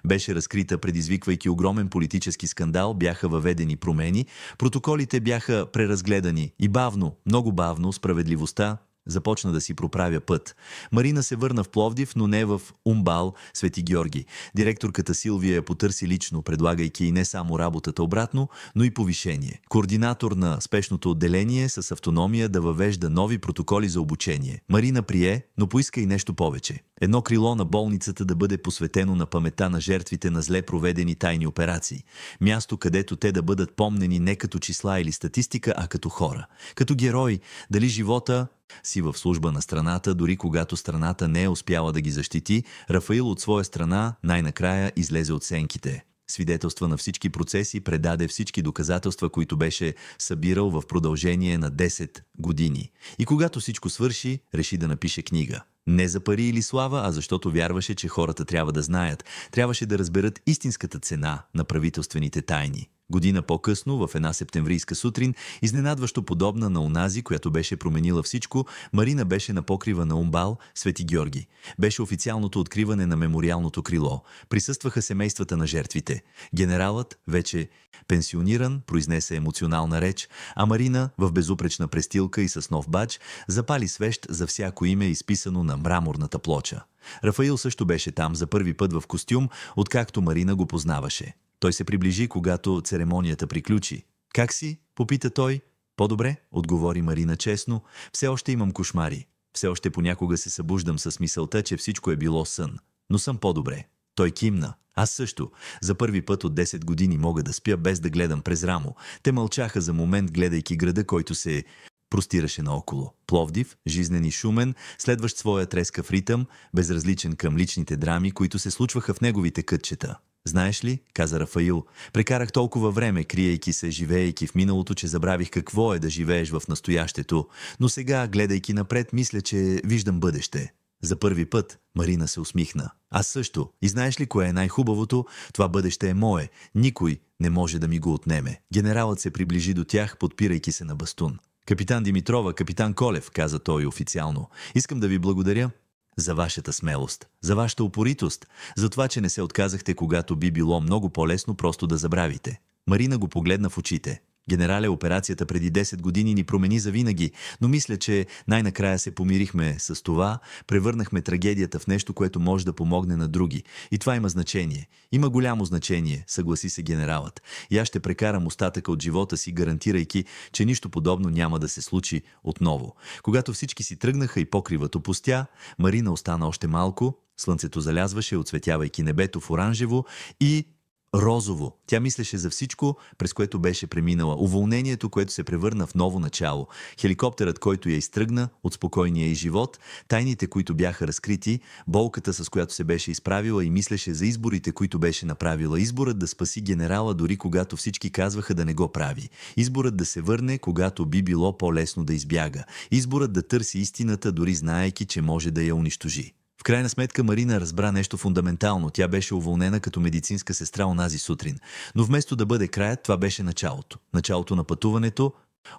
беше разкрита, предизвиквайки огромен политически скандал, бяха въведени промени, протоколите бяха преразгледани и бавно, много бавно, справедливостта започна да си проправя път. Марина се върна в Пловдив, но не в Умбал, Свети Георги. Директорката Силвия я потърси лично, предлагайки и не само работата обратно, но и повишение. Координатор на спешното отделение с автономия да въвежда нови протоколи за обучение. Марина прие, но поиска и нещо повече. Едно крило на болницата да бъде посветено на памета на жертвите на зле проведени тайни операции. Място, където те да бъдат помнени не като числа или статистика, а като хора. Като герои, дали живота си в служба на страната, дори когато страната не е успяла да ги защити, Рафаил от своя страна най-накрая излезе от сенките. Свидетелства на всички процеси, предаде всички доказателства, които беше събирал в продължение на 10 години. И когато всичко свърши, реши да напише книга. Не за пари или слава, а защото вярваше, че хората трябва да знаят. Трябваше да разберат истинската цена на правителствените тайни. Година по-късно, в една септемврийска сутрин, изненадващо подобна на онази, която беше променила всичко, Марина беше на покрива на Умбал, Свети Георги. Беше официалното откриване на мемориалното крило. Присъстваха семействата на жертвите. Генералът, вече пенсиониран, произнесе емоционална реч, а Марина, в безупречна престилка и с нов бадж, запали свещ за всяко име, изписано на мраморната плоча. Рафаил също беше там за първи път в костюм, откакто Марина го познаваше. Той се приближи, когато церемонията приключи. «Как си?» попита той. «По-добре», отговори Марина честно. «Все още имам кошмари. Все още понякога се събуждам с мисълта, че всичко е било сън. Но съм по-добре». Той кимна. «Аз също. За първи път от 10 години мога да спя без да гледам през рамо». Те мълчаха за момент, гледайки града, който се простираше наоколо. Пловдив, жизнен и шумен, следващ своя трескав ритъм, безразличен към личните драми, които се случваха в неговите кътчета. «Знаеш ли», каза Рафаил, «прекарах толкова време, криейки се, живеейки в миналото, че забравих какво е да живееш в настоящето, но сега, гледайки напред, мисля, че виждам бъдеще». За първи път Марина се усмихна. «Аз също. И знаеш ли кое е най-хубавото? Това бъдеще е мое. Никой не може да ми го отнеме». Генералът се приближи до тях, подпирайки се на бастун. «Капитан Димитрова, капитан Колев», каза той официално, «искам да ви благодаря за вашата смелост, за вашата упоритост, за това, че не се отказахте, когато би било много по-лесно просто да забравите». Марина го погледна в очите. «Генерале, операцията преди 10 години ни промени завинаги, но мисля, че най-накрая се помирихме с това, превърнахме трагедията в нещо, което може да помогне на други. И това има значение. Има голямо значение», съгласи се генералът. «И аз ще прекарам остатъка от живота си, гарантирайки, че нищо подобно няма да се случи отново». Когато всички си тръгнаха и покривът опустя, Марина остана още малко, слънцето залязваше, отсветявайки небето в оранжево и розово. Тя мислеше за всичко, през което беше преминала. Уволнението, което се превърна в ново начало. Хеликоптерът, който я изтръгна от спокойния й живот, тайните, които бяха разкрити, болката, с която се беше изправила и мислеше за изборите, които беше направила. Изборът да спаси генерала, дори когато всички казваха да не го прави. Изборът да се върне, когато би било по-лесно да избяга. Изборът да търси истината, дори знаейки, че може да я унищожи. В крайна сметка Марина разбра нещо фундаментално. Тя беше уволнена като медицинска сестра онази сутрин. Но вместо да бъде краят, това беше началото. Началото на пътуването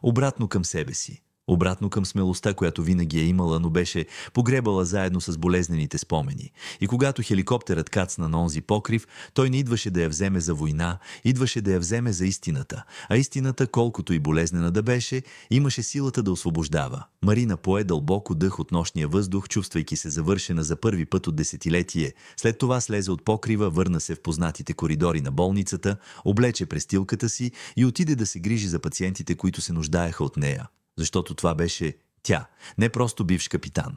обратно към себе си. Обратно към смелостта, която винаги е имала, но беше погребала заедно с болезнените спомени. И когато хеликоптерът кацна на онзи покрив, той не идваше да я вземе за война, идваше да я вземе за истината. А истината, колкото и болезнена да беше, имаше силата да освобождава. Марина пое дълбоко дъх от нощния въздух, чувствайки се завършена за първи път от десетилетие. След това слезе от покрива, върна се в познатите коридори на болницата, облече престилката си и отиде да се грижи за пациентите, които се нуждаеха от нея. Защото това беше тя, не просто бивш капитан.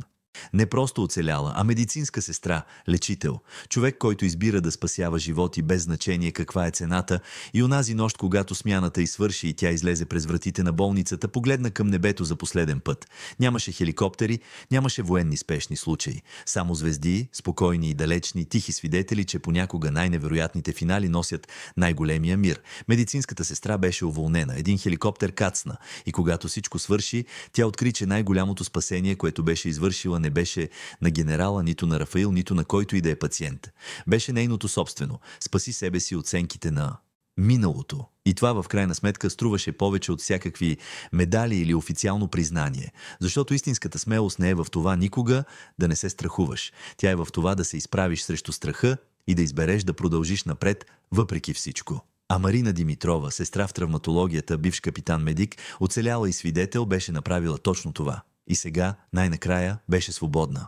Не просто оцеляла, а медицинска сестра, лечител, човек, който избира да спасява животи без значение каква е цената, и онази нощ, когато смяната й свърши и тя излезе през вратите на болницата, погледна към небето за последен път. Нямаше хеликоптери, нямаше военни спешни случаи. Само звезди, спокойни и далечни, тихи свидетели, че понякога най-невероятните финали носят най-големия мир. Медицинската сестра беше уволнена, един хеликоптер кацна и когато всичко свърши, тя откри, че най-голямото спасение, което беше извършила, не беше на генерала, нито на Рафаил, нито на който и да е пациент. Беше нейното собствено. Спаси себе си от сенките на миналото. И това в крайна сметка струваше повече от всякакви медали или официално признание. Защото истинската смелост не е в това никога да не се страхуваш. Тя е в това да се изправиш срещу страха и да избереш да продължиш напред въпреки всичко. А Марина Димитрова, сестра в травматологията, бивш капитан-медик, оцеляла и свидетел, беше направила точно това. И сега, най-накрая, беше свободна.